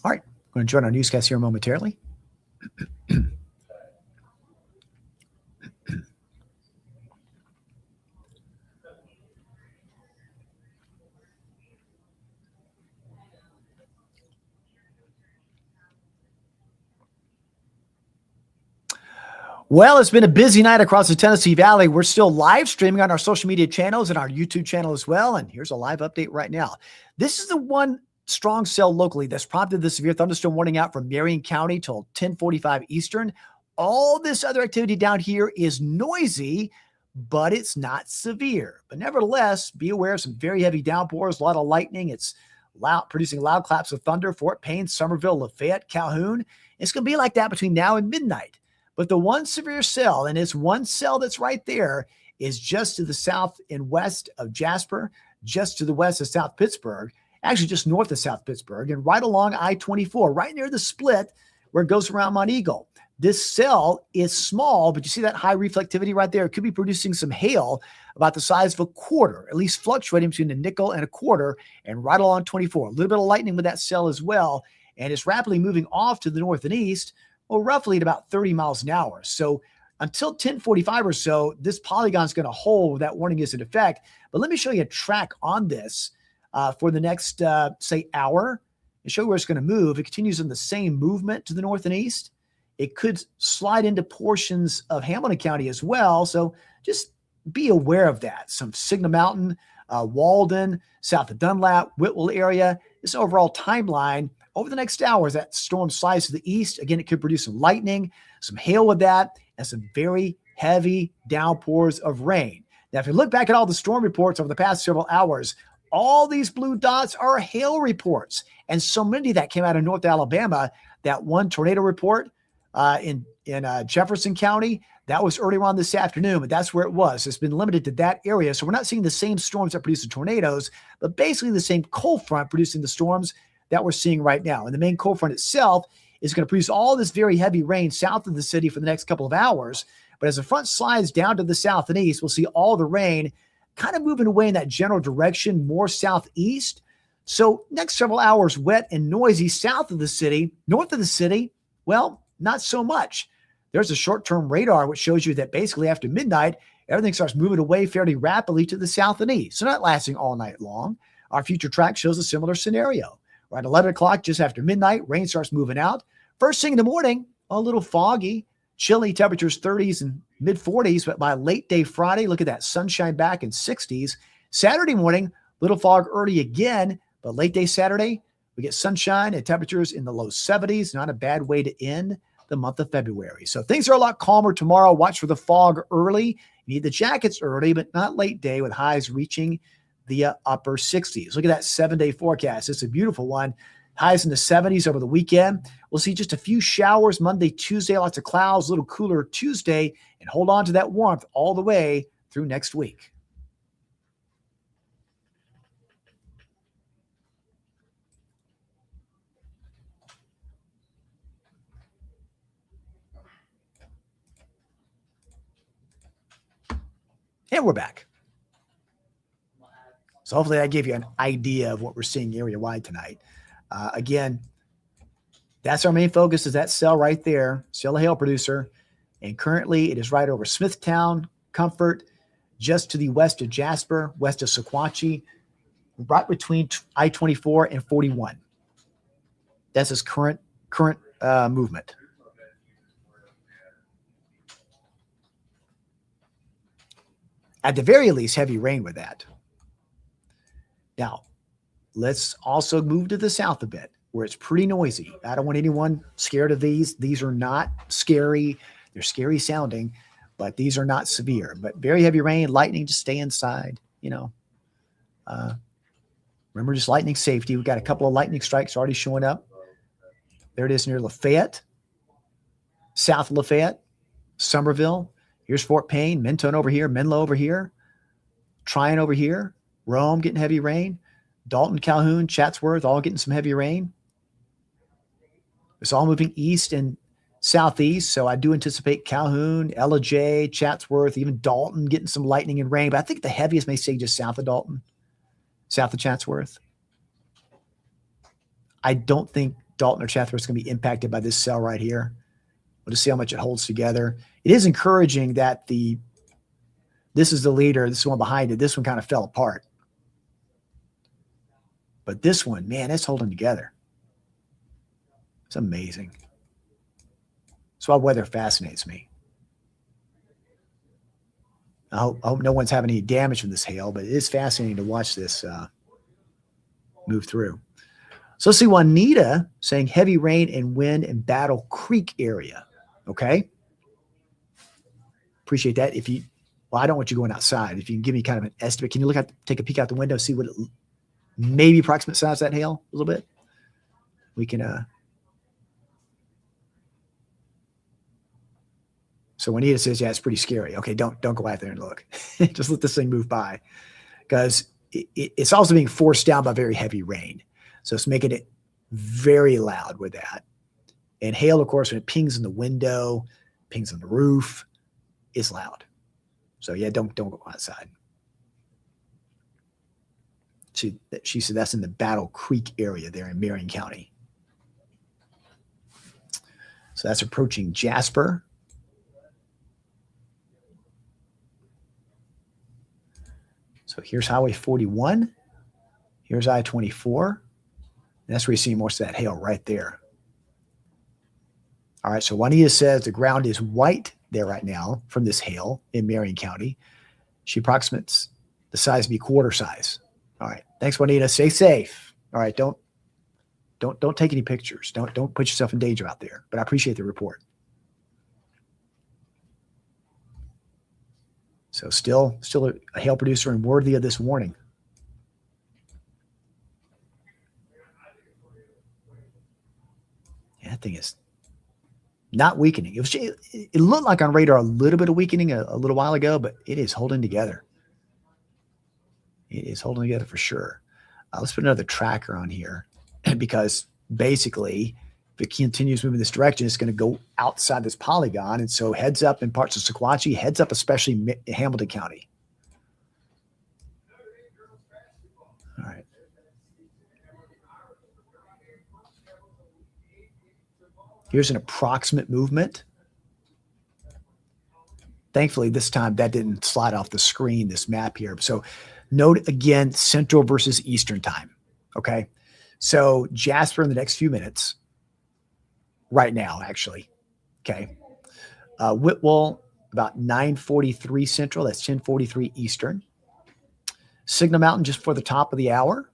All right, I'm going to join our newscast here momentarily. Well, it's been a busy night across the Tennessee Valley. We're still live streaming on our social media channels and our YouTube channel as well. And here's a live update right now. This is the one strong cell locally that's prompted the severe thunderstorm warning out from Marion County till 10:45 Eastern. All this other activity down here is noisy, but it's not severe. But nevertheless, be aware of some very heavy downpours, a lot of lightning. It's loud, producing loud claps of thunder. Fort Payne, Somerville, Lafayette, Calhoun. It's going to be like that between now and midnight. But the one severe cell, and it's one cell that's right there, is just to the south and west of Jasper, just to the west of South Pittsburgh, actually just north of South Pittsburgh, and right along I-24, right near the split where it goes around Mount Eagle. This cell is small, but you see that high reflectivity right there? It could be producing some hail about the size of a quarter, at least fluctuating between a nickel and a quarter, and right along 24. A little bit of lightning with that cell as well, and it's rapidly moving off to the north and east, well, roughly at about 30 miles an hour. So until 10:45 or so, this polygon is going to hold. That warning is in effect. But let me show you a track on this for the next, say, hour and show you where it's going to move. It continues in the same movement to the north and east. It could slide into portions of Hamilton County as well. So just be aware of that. Some Signal Mountain, Walden, south of Dunlap, Whitwell area. This overall timeline over the next hours, that storm slides to the east. Again, it could produce some lightning, some hail with that, and some very heavy downpours of rain. Now, if you look back at all the storm reports over the past several hours, all these blue dots are hail reports. And so many that came out of North Alabama. That one tornado report in Jefferson County, that was earlier on this afternoon, but that's where it was. It's been limited to that area. So we're not seeing the same storms that produce the tornadoes, but basically the same cold front producing the storms that we're seeing right now. And the main cold front itself is going to produce all this very heavy rain south of the city for the next couple of hours. But as the front slides down to the south and east, we'll see all the rain kind of moving away in that general direction, more southeast. So next several hours, wet and noisy south of the city. North of the city, well, not so much. There's a short-term radar which shows you that basically after midnight, everything starts moving away fairly rapidly to the south and east. So not lasting all night long. Our future track shows a similar scenario. Right, 11 o'clock, just after midnight, rain starts moving out. First thing in the morning, a little foggy, chilly temperatures 30s and mid-40s, but by late day Friday, look at that, sunshine back in 60s. Saturday morning, little fog early again, but late day Saturday, we get sunshine and temperatures in the low 70s. Not a bad way to end the month of February. So things are a lot calmer tomorrow. Watch for the fog early. You need the jackets early, but not late day, with highs reaching the upper 60s. Look at that 7-day forecast. It's a beautiful one. Highs in the 70s over the weekend. We'll see just a few showers Monday, Tuesday, lots of clouds, a little cooler Tuesday, and hold on to that warmth all the way through next week. And we're back. So hopefully that gave you an idea of what we're seeing area-wide tonight. Again, that's our main focus, is that cell right there, cell a hail producer. And currently it is right over Smithtown, Comfort, just to the west of Jasper, west of Sequatchie, right between I-24 and 41. That's its current movement. At the very least, heavy rain with that. Now, let's also move to the south a bit where it's pretty noisy. I don't want anyone scared of these. These are not scary. They're scary sounding, but these are not severe. But very heavy rain, lightning, just stay inside, you know. Remember, just lightning safety. We've got a couple of lightning strikes already showing up. There it is near Lafayette, south of Lafayette, Somerville. Here's Fort Payne, Mentone over here, Menlo over here, Tryon over here, Rome getting heavy rain, Dalton, Calhoun, Chatsworth, all getting some heavy rain. It's all moving east and southeast, so I do anticipate Calhoun, Ellijay, Chatsworth, even Dalton getting some lightning and rain, but I think the heaviest may stay just south of Dalton, south of Chatsworth. I don't think Dalton or Chatsworth is going to be impacted by this cell right here. We'll just see how much it holds together. It is encouraging that this is the leader, this is the one behind it. This one kind of fell apart. But this one, man, it's holding together. It's amazing. That's why weather fascinates me. I hope no one's having any damage from this hail, but it is fascinating to watch this move through. So let's see Juanita saying heavy rain and wind in Battle Creek area. Okay. Appreciate that. Well, I don't want you going outside. If you can give me kind of an estimate, can you take a peek out the window, see what maybe approximate size of that hail a little bit? We can, so Juanita says, yeah, it's pretty scary. Okay. Don't go out there and look. Just let this thing move by, because it's also being forced down by very heavy rain. So it's making it very loud with that. And hail, of course, when it pings in the window, pings on the roof, is loud. So yeah, don't go outside. She said that's in the Battle Creek area there in Marion County. So that's approaching Jasper. So here's Highway 41. Here's I-24. And that's where you see most of that hail right there. All right, so Juanita says the ground is white there right now from this hail in Marion County. She approximates the size to be quarter size. All right, thanks, Juanita. Stay safe. All right, don't take any pictures. Don't put yourself in danger out there. But I appreciate the report. So still a hail producer and worthy of this warning. Yeah, that thing is not weakening. It looked like on radar a little bit of weakening a little while ago, but it is holding together. It is holding together for sure. Let's put another tracker on here, because basically, if it continues moving this direction, it's going to go outside this polygon. And so heads up in parts of Sequatchie, heads up especially Hamilton County. All right. Here's an approximate movement. Thankfully, this time that didn't slide off the screen, this map here. So note again, Central versus Eastern time. Okay. So Jasper in the next few minutes, right now, actually. Okay. Whitwell, about 9:43 Central. That's 10:43 Eastern. Signal Mountain just for the top of the hour.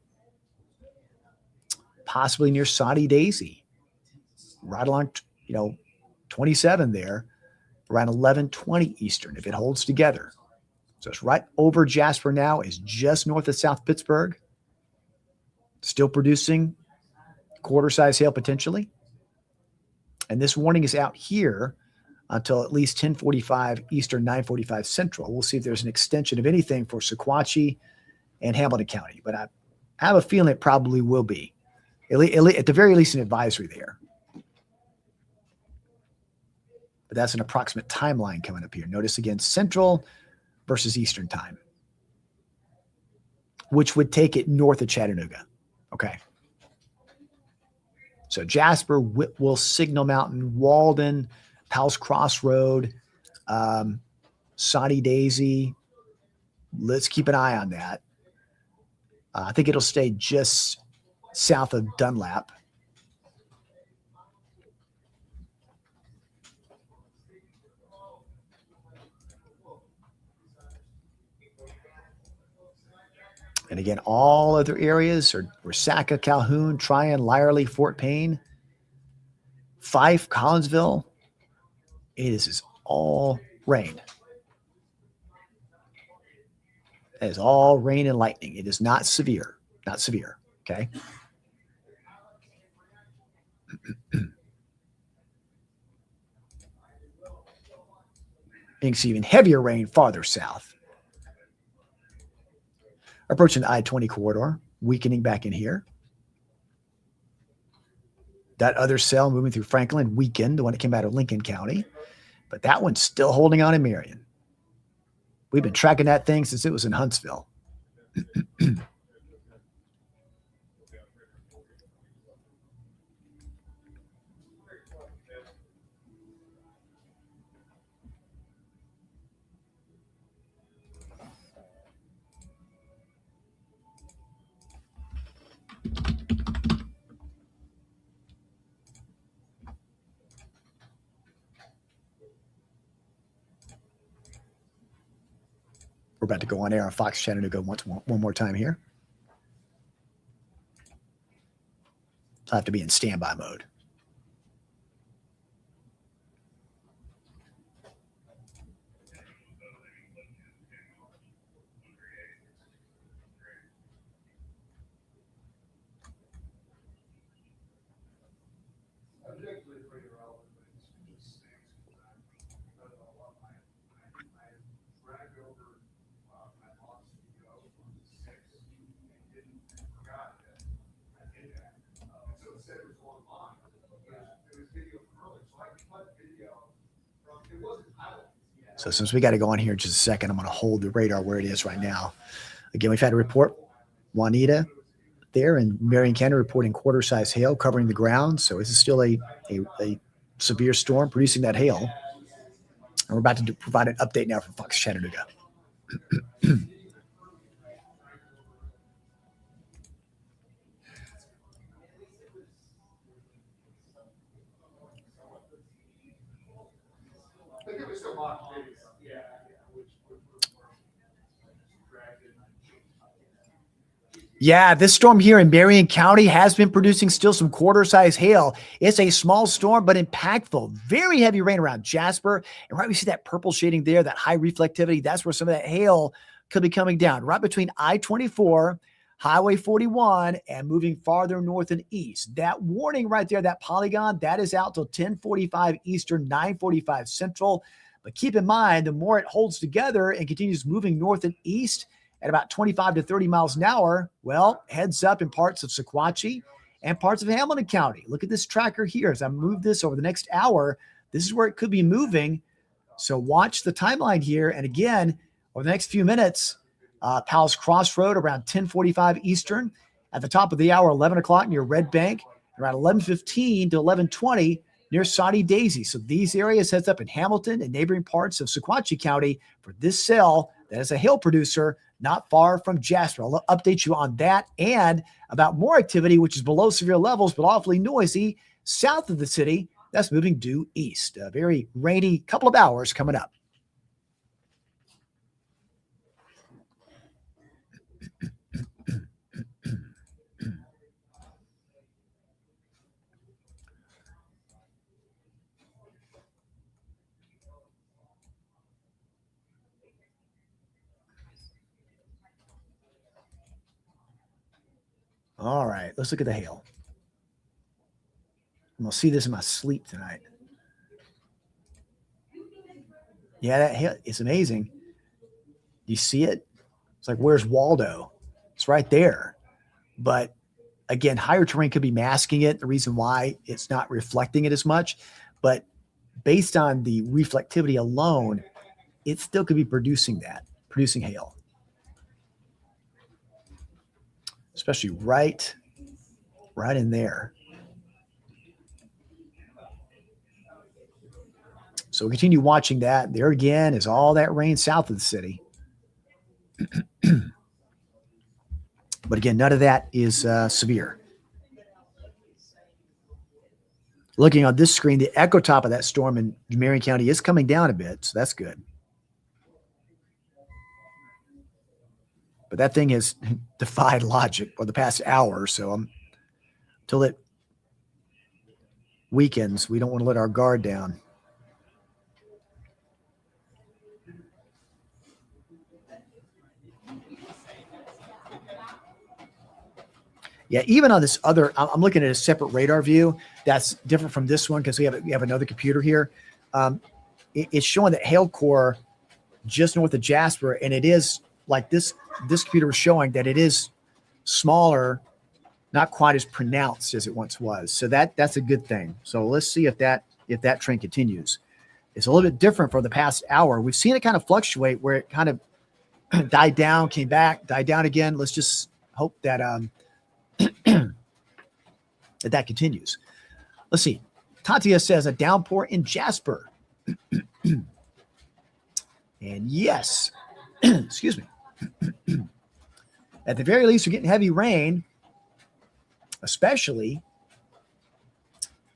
Possibly near Saudi Daisy. Right along, 27 there, around 11:20 Eastern, if it holds together. So it's right over Jasper now, is just north of South Pittsburgh. Still producing quarter-size hail potentially. And this warning is out here until at least 10:45 Eastern, 9:45 Central. We'll see if there's an extension of anything for Sequatchie and Hamilton County. But I have a feeling it probably will be, at the very least, an advisory there. But that's an approximate timeline coming up here. Notice again, Central versus Eastern time, which would take it north of Chattanooga. Okay. So Jasper, Whitwell, Signal Mountain, Walden, Powell's Crossroad, Saudi Daisy. Let's keep an eye on that. I think it'll stay just south of Dunlap. And again, all other areas are Resaca, Calhoun, Tryon, Lyerly, Fort Payne, Fife, Collinsville. It is all rain. It is all rain and lightning. It is not severe. Not severe. Okay. You can see even heavier rain farther south. Approaching the I-20 corridor, weakening back in here. That other cell moving through Franklin weakened, the one that came out of Lincoln County. But that one's still holding on in Marion. We've been tracking that thing since it was in Huntsville. We're about to go on air on Fox Chattanooga one more time here. I'll have to be in standby mode. So since we got to go on here in just a second, I'm going to hold the radar where it is right now. Again, we've had a report, Juanita there in Marion County reporting quarter-size hail covering the ground. So this is still a severe storm producing that hail. And we're about to provide an update now from Fox Chattanooga. Yeah, this storm here in Marion County has been producing still some quarter-size hail. It's a small storm, but impactful. Very heavy rain around Jasper. And right, we see that purple shading there, that high reflectivity. That's where some of that hail could be coming down. Right between I-24, Highway 41, and moving farther north and east. That warning right there, that polygon, that is out till 10:45 Eastern, 9:45 Central. But keep in mind, the more it holds together and continues moving north and east, at about 25 to 30 miles an hour, well, heads up in parts of Sequatchie and parts of Hamilton County. Look at this tracker here. As I move this over the next hour, this is where it could be moving. So watch the timeline here. And again, over the next few minutes, Powell's Crossroad around 10:45 Eastern. At the top of the hour, 11 o'clock near Red Bank, around 11:15 to 11:20 near Saudi Daisy. So these areas heads up in Hamilton and neighboring parts of Sequatchie County for this cell that is a hail producer not far from Jasper. I'll update you on that and about more activity, which is below severe levels, but awfully noisy south of the city. That's moving due east. A very rainy couple of hours coming up. All right, let's look at the hail. I'm going to see this in my sleep tonight. Yeah, that hail is amazing. You see it? It's like, where's Waldo? It's right there. But again, higher terrain could be masking it. The reason why it's not reflecting it as much. But based on the reflectivity alone, it still could be producing hail. Especially right in there. So we'll continue watching that. There again is all that rain south of the city. But again, none of that is severe. Looking on this screen, the echo top of that storm in Marion County is coming down a bit, so that's good. But that thing has defied logic for the past hour or so. Until it weakens, we don't want to let our guard down. Yeah, even on this other, I'm looking at a separate radar view that's different from this one because we have another computer here. It's showing that hail core just north of Jasper, and it is like this. This computer was showing that it is smaller, not quite as pronounced as it once was. So that's a good thing. So let's see if that trend continues. It's a little bit different from the past hour. We've seen it kind of fluctuate where it kind of died down, came back, died down again. Let's just hope that that continues. Let's see. Tatia says a downpour in Jasper. And yes, excuse me. At the very least, we're getting heavy rain, especially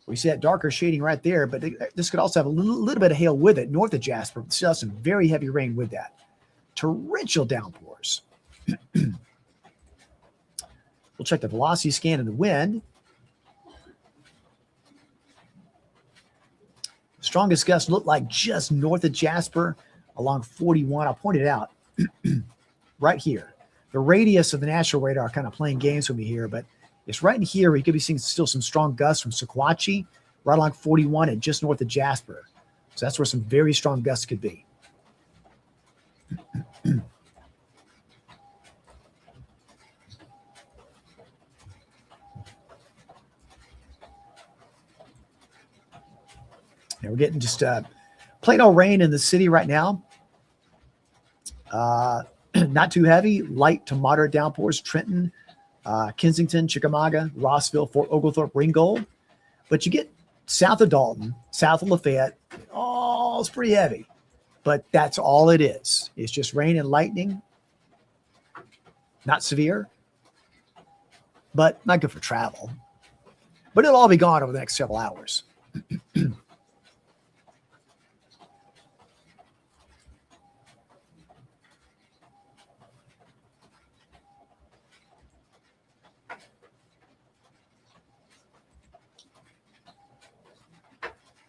we see that darker shading right there, but this could also have a little bit of hail with it north of Jasper. Still some very heavy rain with that. Torrential downpours. We'll check the velocity scan and the wind. Strongest gusts look like just north of Jasper along 41. I'll point it out right here. The radius of the national radar kind of playing games with me here, but it's right in here where you could be seeing still some strong gusts from Sequatchie, right along 41 and just north of Jasper. So that's where some very strong gusts could be. Now we're getting just plain old rain in the city right now. Not too heavy, light to moderate downpours. Trenton, Kensington, Chickamauga, Rossville, Fort Oglethorpe, Ringgold. But you get south of Dalton, south of Lafayette. Oh, it's pretty heavy. But that's all it is. It's just rain and lightning. Not severe, but not good for travel. But it'll all be gone over the next several hours.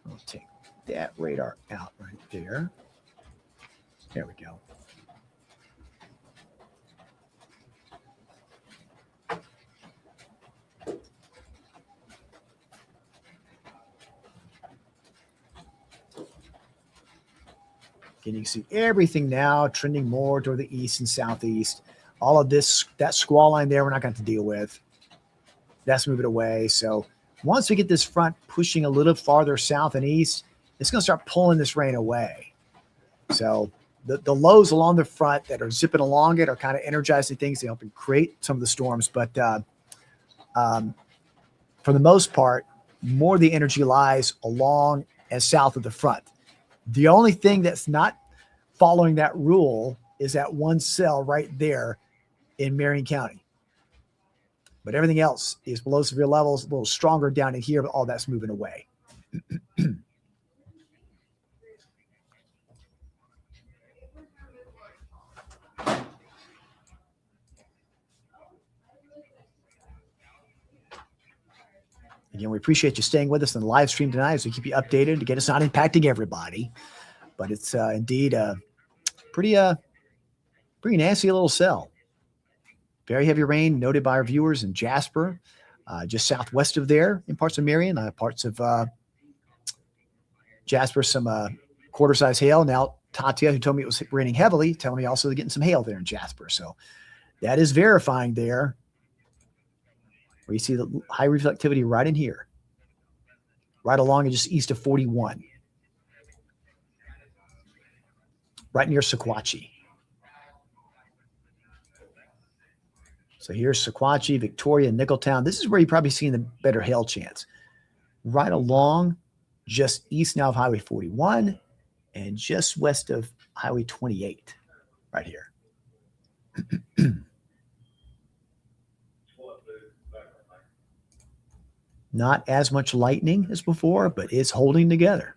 I'll take that radar out right there. There we go. Again, you can see everything now trending more toward the east and southeast. All of this, that squall line there, we're not going to deal with. That's moving away. So once we get this front pushing a little farther south and east, it's going to start pulling this rain away. So the lows along the front that are zipping along it are kind of energizing things. They help create some of the storms. But for the most part, more of the energy lies along and south of the front. The only thing that's not following that rule is that one cell right there in Marion County. But everything else is below severe levels, a little stronger down in here, but all that's moving away. Again, we appreciate you staying with us in the live stream tonight as we keep you updated to get us not impacting everybody. But it's indeed a pretty nasty little cell. Very heavy rain noted by our viewers in Jasper, just southwest of there in parts of Marion, parts of Jasper, some quarter-size hail. Now, Tatia, who told me it was raining heavily, telling me also they're getting some hail there in Jasper. So that is verifying there. Where you see the high reflectivity right in here, right along and just east of 41, right near Sequatchie. So here's Sequatchie, Victoria, Nicholtown. This is where you're probably seeing the better hail chance. Right along, just east now of Highway 41 and just west of Highway 28, right here. Not as much lightning as before, but it's holding together.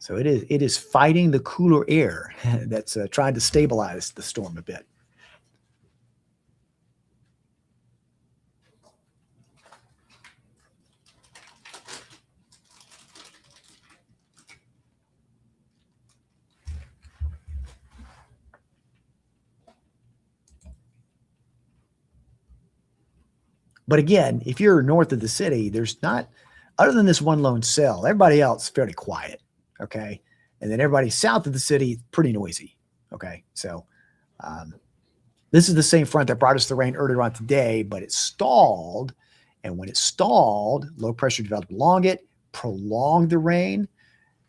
So it is fighting the cooler air that's trying to stabilize the storm a bit. But again, if you're north of the city, there's not, other than this one lone cell, everybody else fairly quiet. Okay. And then everybody south of the city, pretty noisy. Okay. So this is the same front that brought us the rain earlier on today, but it stalled. And when it stalled, low pressure developed along it, prolonged the rain,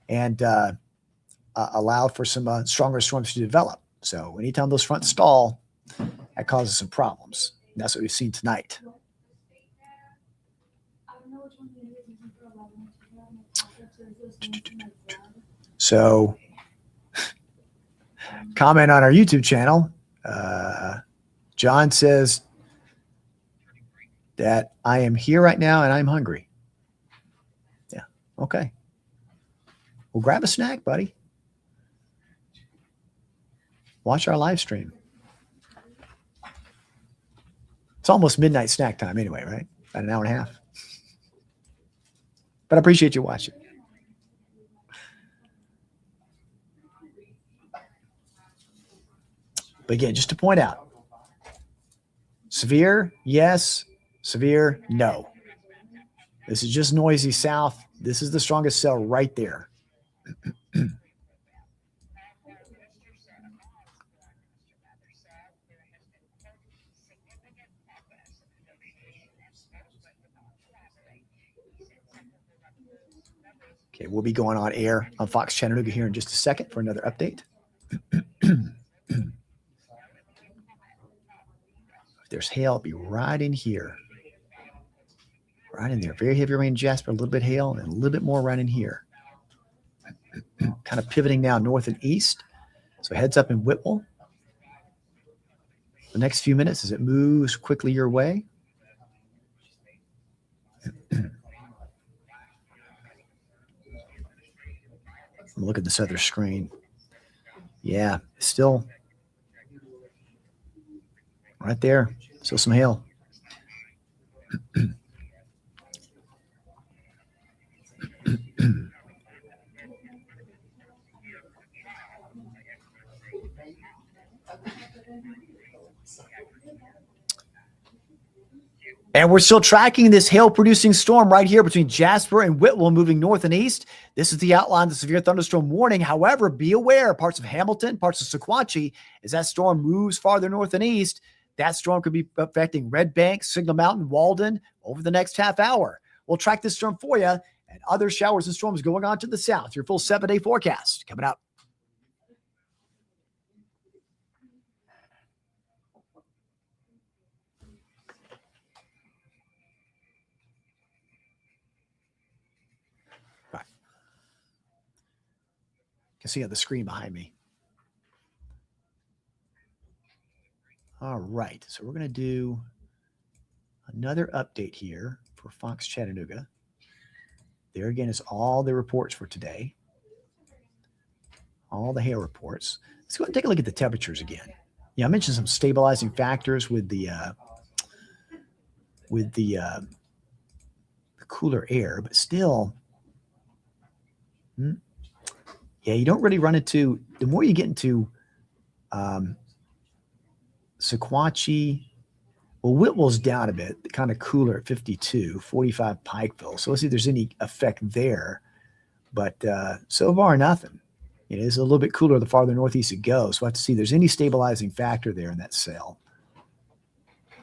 and allowed for some stronger storms to develop. So anytime those fronts stall, that causes some problems. And that's what we've seen tonight. So comment on our YouTube channel. John says that I am here right now and I'm hungry. Yeah. Okay. Well, grab a snack, buddy. Watch our live stream. It's almost midnight snack time anyway, right? About an hour and a half. But I appreciate you watching. But again, just to point out, severe, yes. Severe, no. This is just noisy south. This is the strongest cell right there. Okay, we'll be going on air on Fox Chattanooga here in just a second for another update. If there's hail, it'll be right in here. Right in there. Very heavy rain, Jasper, a little bit hail, and a little bit more right in here. Kind of pivoting now north and east. So heads up in Whitwell. The next few minutes as it moves quickly your way. Look at this other screen. Yeah, still right there. Still some hail. And we're still tracking this hail-producing storm right here between Jasper and Whitwell moving north and east. This is the outline of the severe thunderstorm warning. However, be aware, parts of Hamilton, parts of Sequatchie, as that storm moves farther north and east, that storm could be affecting Red Bank, Signal Mountain, Walden over the next half hour. We'll track this storm for you and other showers and storms going on to the south. Your full 7-day forecast coming up. You can see on the screen behind me. All right, so we're going to do another update here for Fox Chattanooga. There again is all the reports for today. All the hail reports. Let's go ahead and take a look at the temperatures again. Yeah, I mentioned some stabilizing factors with the cooler air, but still, yeah, you don't really run into, the more you get into Sequatchie, well, Whitwell's down a bit, kind of cooler at 52, 45 Pikeville. So let's see if there's any effect there. But so far, nothing. It is a little bit cooler the farther northeast it goes. So we'll have to see if there's any stabilizing factor there in that cell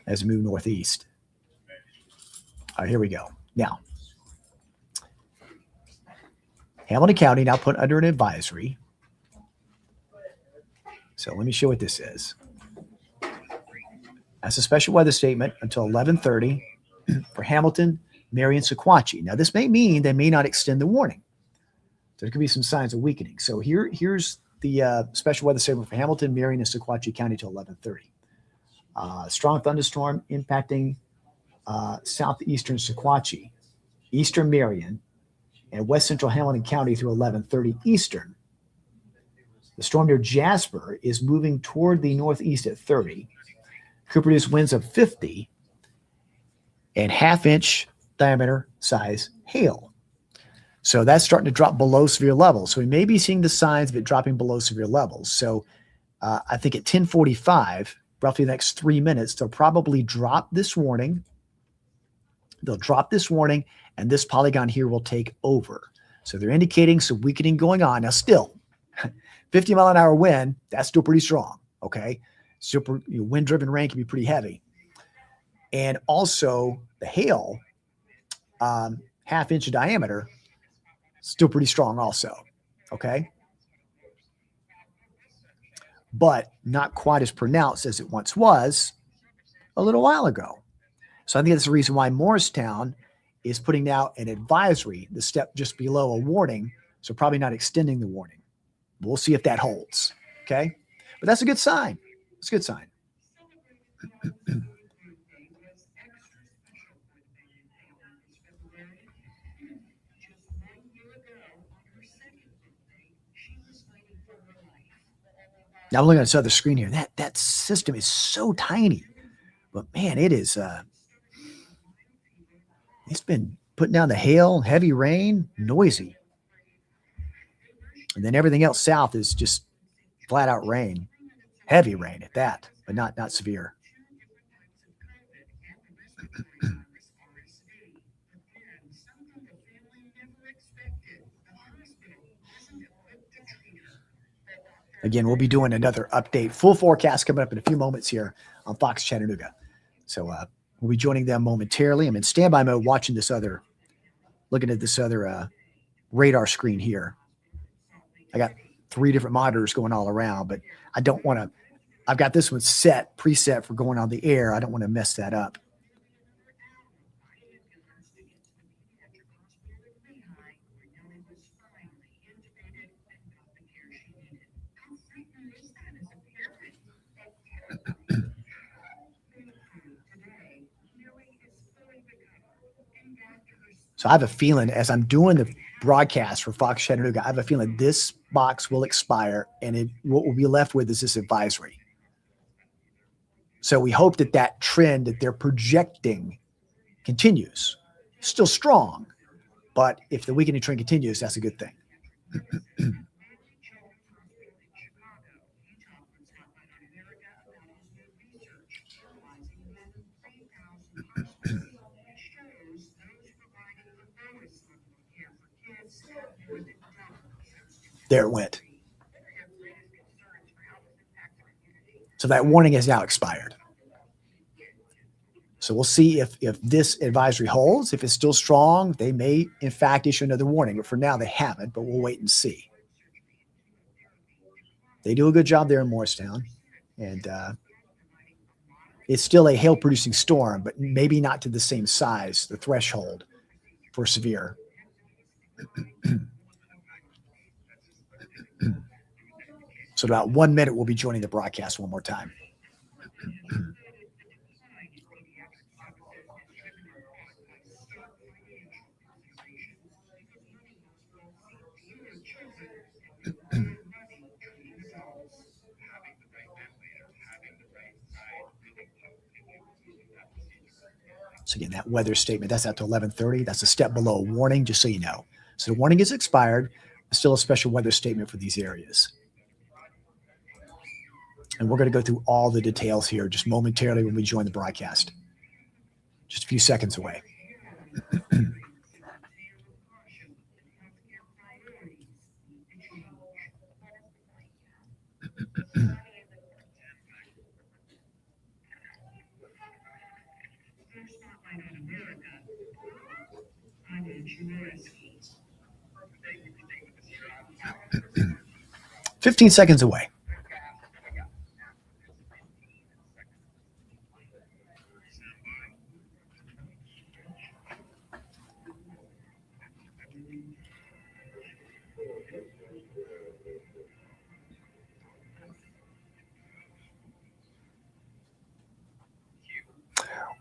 as we move northeast. All right, here we go. Now, Hamilton County now put under an advisory. So let me show what this is. That's a special weather statement until 11:30 for Hamilton, Marion, Sequatchie. Now, this may mean they may not extend the warning. So there could be some signs of weakening. So here's the special weather statement for Hamilton, Marion, and Sequatchie County till 11:30. Strong thunderstorm impacting southeastern Sequatchie, eastern Marion, and west central Hamilton County through 11:30 Eastern. The storm near Jasper is moving toward the northeast at 30. Could produce winds of 50 and half-inch diameter size hail. So that's starting to drop below severe levels. So we may be seeing the signs of it dropping below severe levels. So I think at 10:45, roughly the next 3 minutes, they'll probably drop this warning. They'll drop this warning, and this polygon here will take over. So they're indicating some weakening going on. Now, still, 50-mile-an-hour wind, that's still pretty strong, okay? Super wind-driven rain can be pretty heavy. And also, the hail, half-inch diameter, still pretty strong also, okay? But not quite as pronounced as it once was a little while ago. So I think that's the reason why Morristown is putting out an advisory, the step just below a warning, so probably not extending the warning. We'll see if that holds, okay? But that's a good sign. It's a good sign. Now I'm looking at this other screen here. That system is so tiny, but man, it is. It's been putting down the hail, heavy rain, noisy, and then everything else south is just flat out rain, heavy rain at that, but not severe. Again, we'll be doing another update, full forecast coming up in a few moments here on Fox Chattanooga. So we'll be joining them momentarily. I'm in standby mode watching looking at this other radar screen here. I got 3 different monitors going all around, but I don't want to, I've got this one preset for going on the air. I don't want to mess that up. So I have a feeling as I'm doing the broadcast for Fox Chattanooga, I have a feeling this box will expire and what we'll be left with is this advisory. So we hope that trend that they're projecting continues. Still strong, but if the weakening trend continues, that's a good thing. There it went. So that warning has now expired. So we'll see if this advisory holds. If it's still strong, they may, in fact, issue another warning. But for now, they haven't, but we'll wait and see. They do a good job there in Morristown. And it's still a hail-producing storm, but maybe not to the same size, the threshold for severe. So in about 1 minute, we'll be joining the broadcast one more time. So again, that weather statement, that's out to 11:30. That's a step below a warning, just so you know. So the warning is expired. Still a special weather statement for these areas. And we're going to go through all the details here just momentarily when we join the broadcast. Just a few seconds away. "15 seconds away.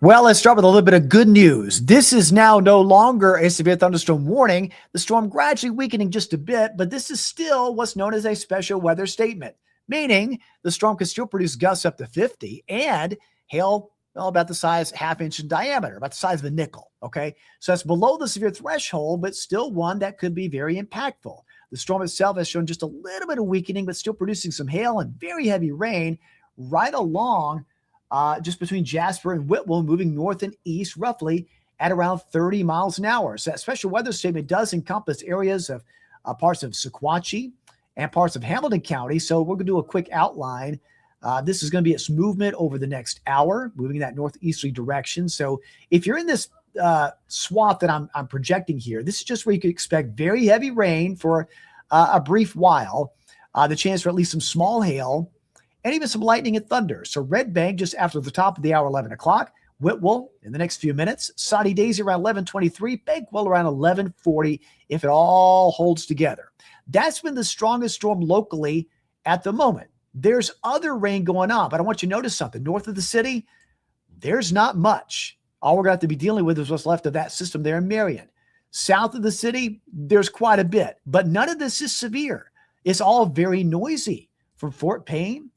Well, let's start with a little bit of good news. This is now no longer a severe thunderstorm warning. The storm gradually weakening just a bit, but this is still what's known as a special weather statement, meaning the storm can still produce gusts up to 50 and hail about the size half inch in diameter, about the size of a nickel. Okay. So that's below the severe threshold, but still one that could be very impactful. The storm itself has shown just a little bit of weakening, but still producing some hail and very heavy rain right along just between Jasper and Whitwell, moving north and east roughly at around 30 miles an hour. So that special weather statement does encompass areas of parts of Sequatchie and parts of Hamilton County. So we're going to do a quick outline. This is going to be its movement over the next hour, moving in that northeasterly direction. So if you're in this swath that I'm projecting here, this is just where you could expect very heavy rain for a brief while, the chance for at least some small hail, and even some lightning and thunder. So Red Bank just after the top of the hour, 11 o'clock. Whitwell in the next few minutes. Soddy Daisy around 11:23. Bakewell around 11:40 if it all holds together. That's been the strongest storm locally at the moment. There's other rain going on, but I want you to notice something. North of the city, there's not much. All we're going to have to be dealing with is what's left of that system there in Marion. South of the city, there's quite a bit, but none of this is severe. It's all very noisy from Fort Payne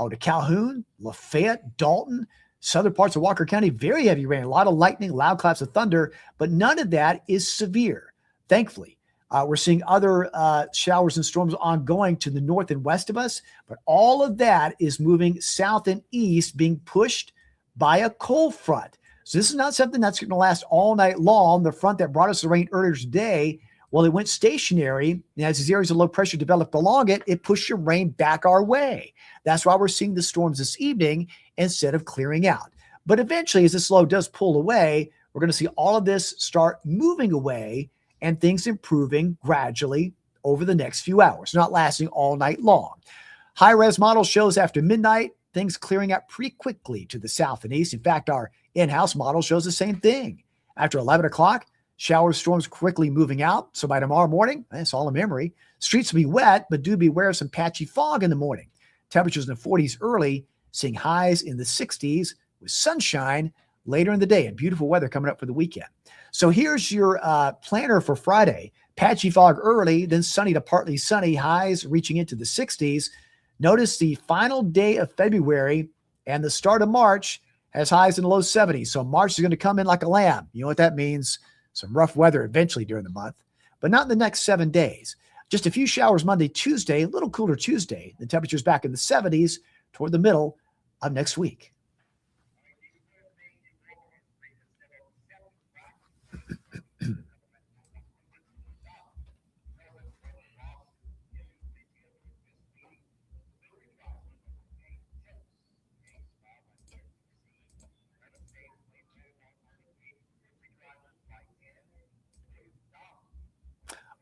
to Calhoun, Lafayette, Dalton, southern parts of Walker County, very heavy rain, a lot of lightning, loud claps of thunder, but none of that is severe, thankfully. We're seeing other showers and storms ongoing to the north and west of us, but all of that is moving south and east, being pushed by a cold front. So this is not something that's going to last all night long. The front that brought us the rain earlier today, well, it went stationary. And as these areas of low pressure developed along it, it pushed your rain back our way. That's why we're seeing the storms this evening instead of clearing out. But eventually, as this low does pull away, we're going to see all of this start moving away and things improving gradually over the next few hours, not lasting all night long. High-res model shows after midnight, things clearing out pretty quickly to the south and east. In fact, our in-house model shows the same thing. After 11 o'clock, shower storms quickly moving out. So by tomorrow morning, that's all a memory. Streets will be wet, but do beware of some patchy fog in the morning. Temperatures in the 40s early, seeing highs in the 60s with sunshine later in the day and beautiful weather coming up for the weekend. So here's your planner for Friday. Patchy fog early, then sunny to partly sunny, highs reaching into the 60s. Notice the final day of February and the start of March has highs in the low 70s. So March is going to come in like a lamb. You know what that means? Some rough weather eventually during the month, but not in the next 7 days. Just a few showers Monday, Tuesday, a little cooler Tuesday. The temperature's back in the 70s toward the middle of next week.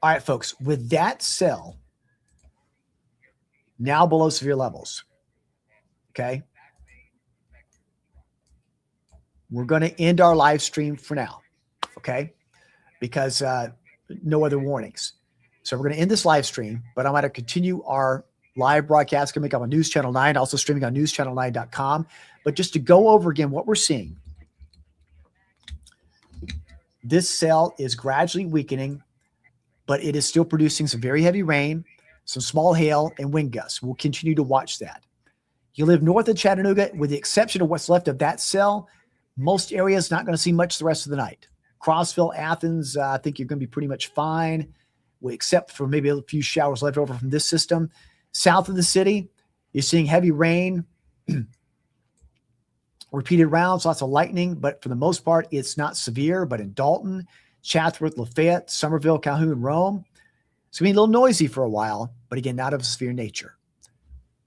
All right, folks, with that cell now below severe levels, okay, we're going to end our live stream for now, okay, because no other warnings. So we're going to end this live stream, but I'm going to continue our live broadcast coming up on News Channel 9, also streaming on newschannel9.com. But just to go over again what we're seeing, this cell is gradually weakening, but it is still producing some very heavy rain, some small hail, and wind gusts. We'll continue to watch that. You live north of Chattanooga, with the exception of what's left of that cell, most areas not going to see much the rest of the night. Crossville, Athens, I think you're going to be pretty much fine, except for maybe a few showers left over from this system. South of the city, you're seeing heavy rain, repeated rounds, lots of lightning, but for the most part, it's not severe. But in Dalton, Chatsworth, Lafayette, Somerville, Calhoun, Rome, it's going to be a little noisy for a while, but again, not of a severe nature.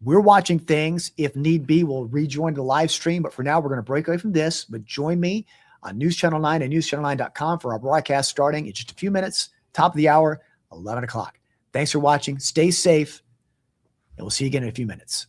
We're watching things. If need be, we'll rejoin the live stream, but for now, we're going to break away from this. But join me on News Channel 9 and newschannel9.com for our broadcast starting in just a few minutes, top of the hour, 11 o'clock. Thanks for watching. Stay safe, and we'll see you again in a few minutes.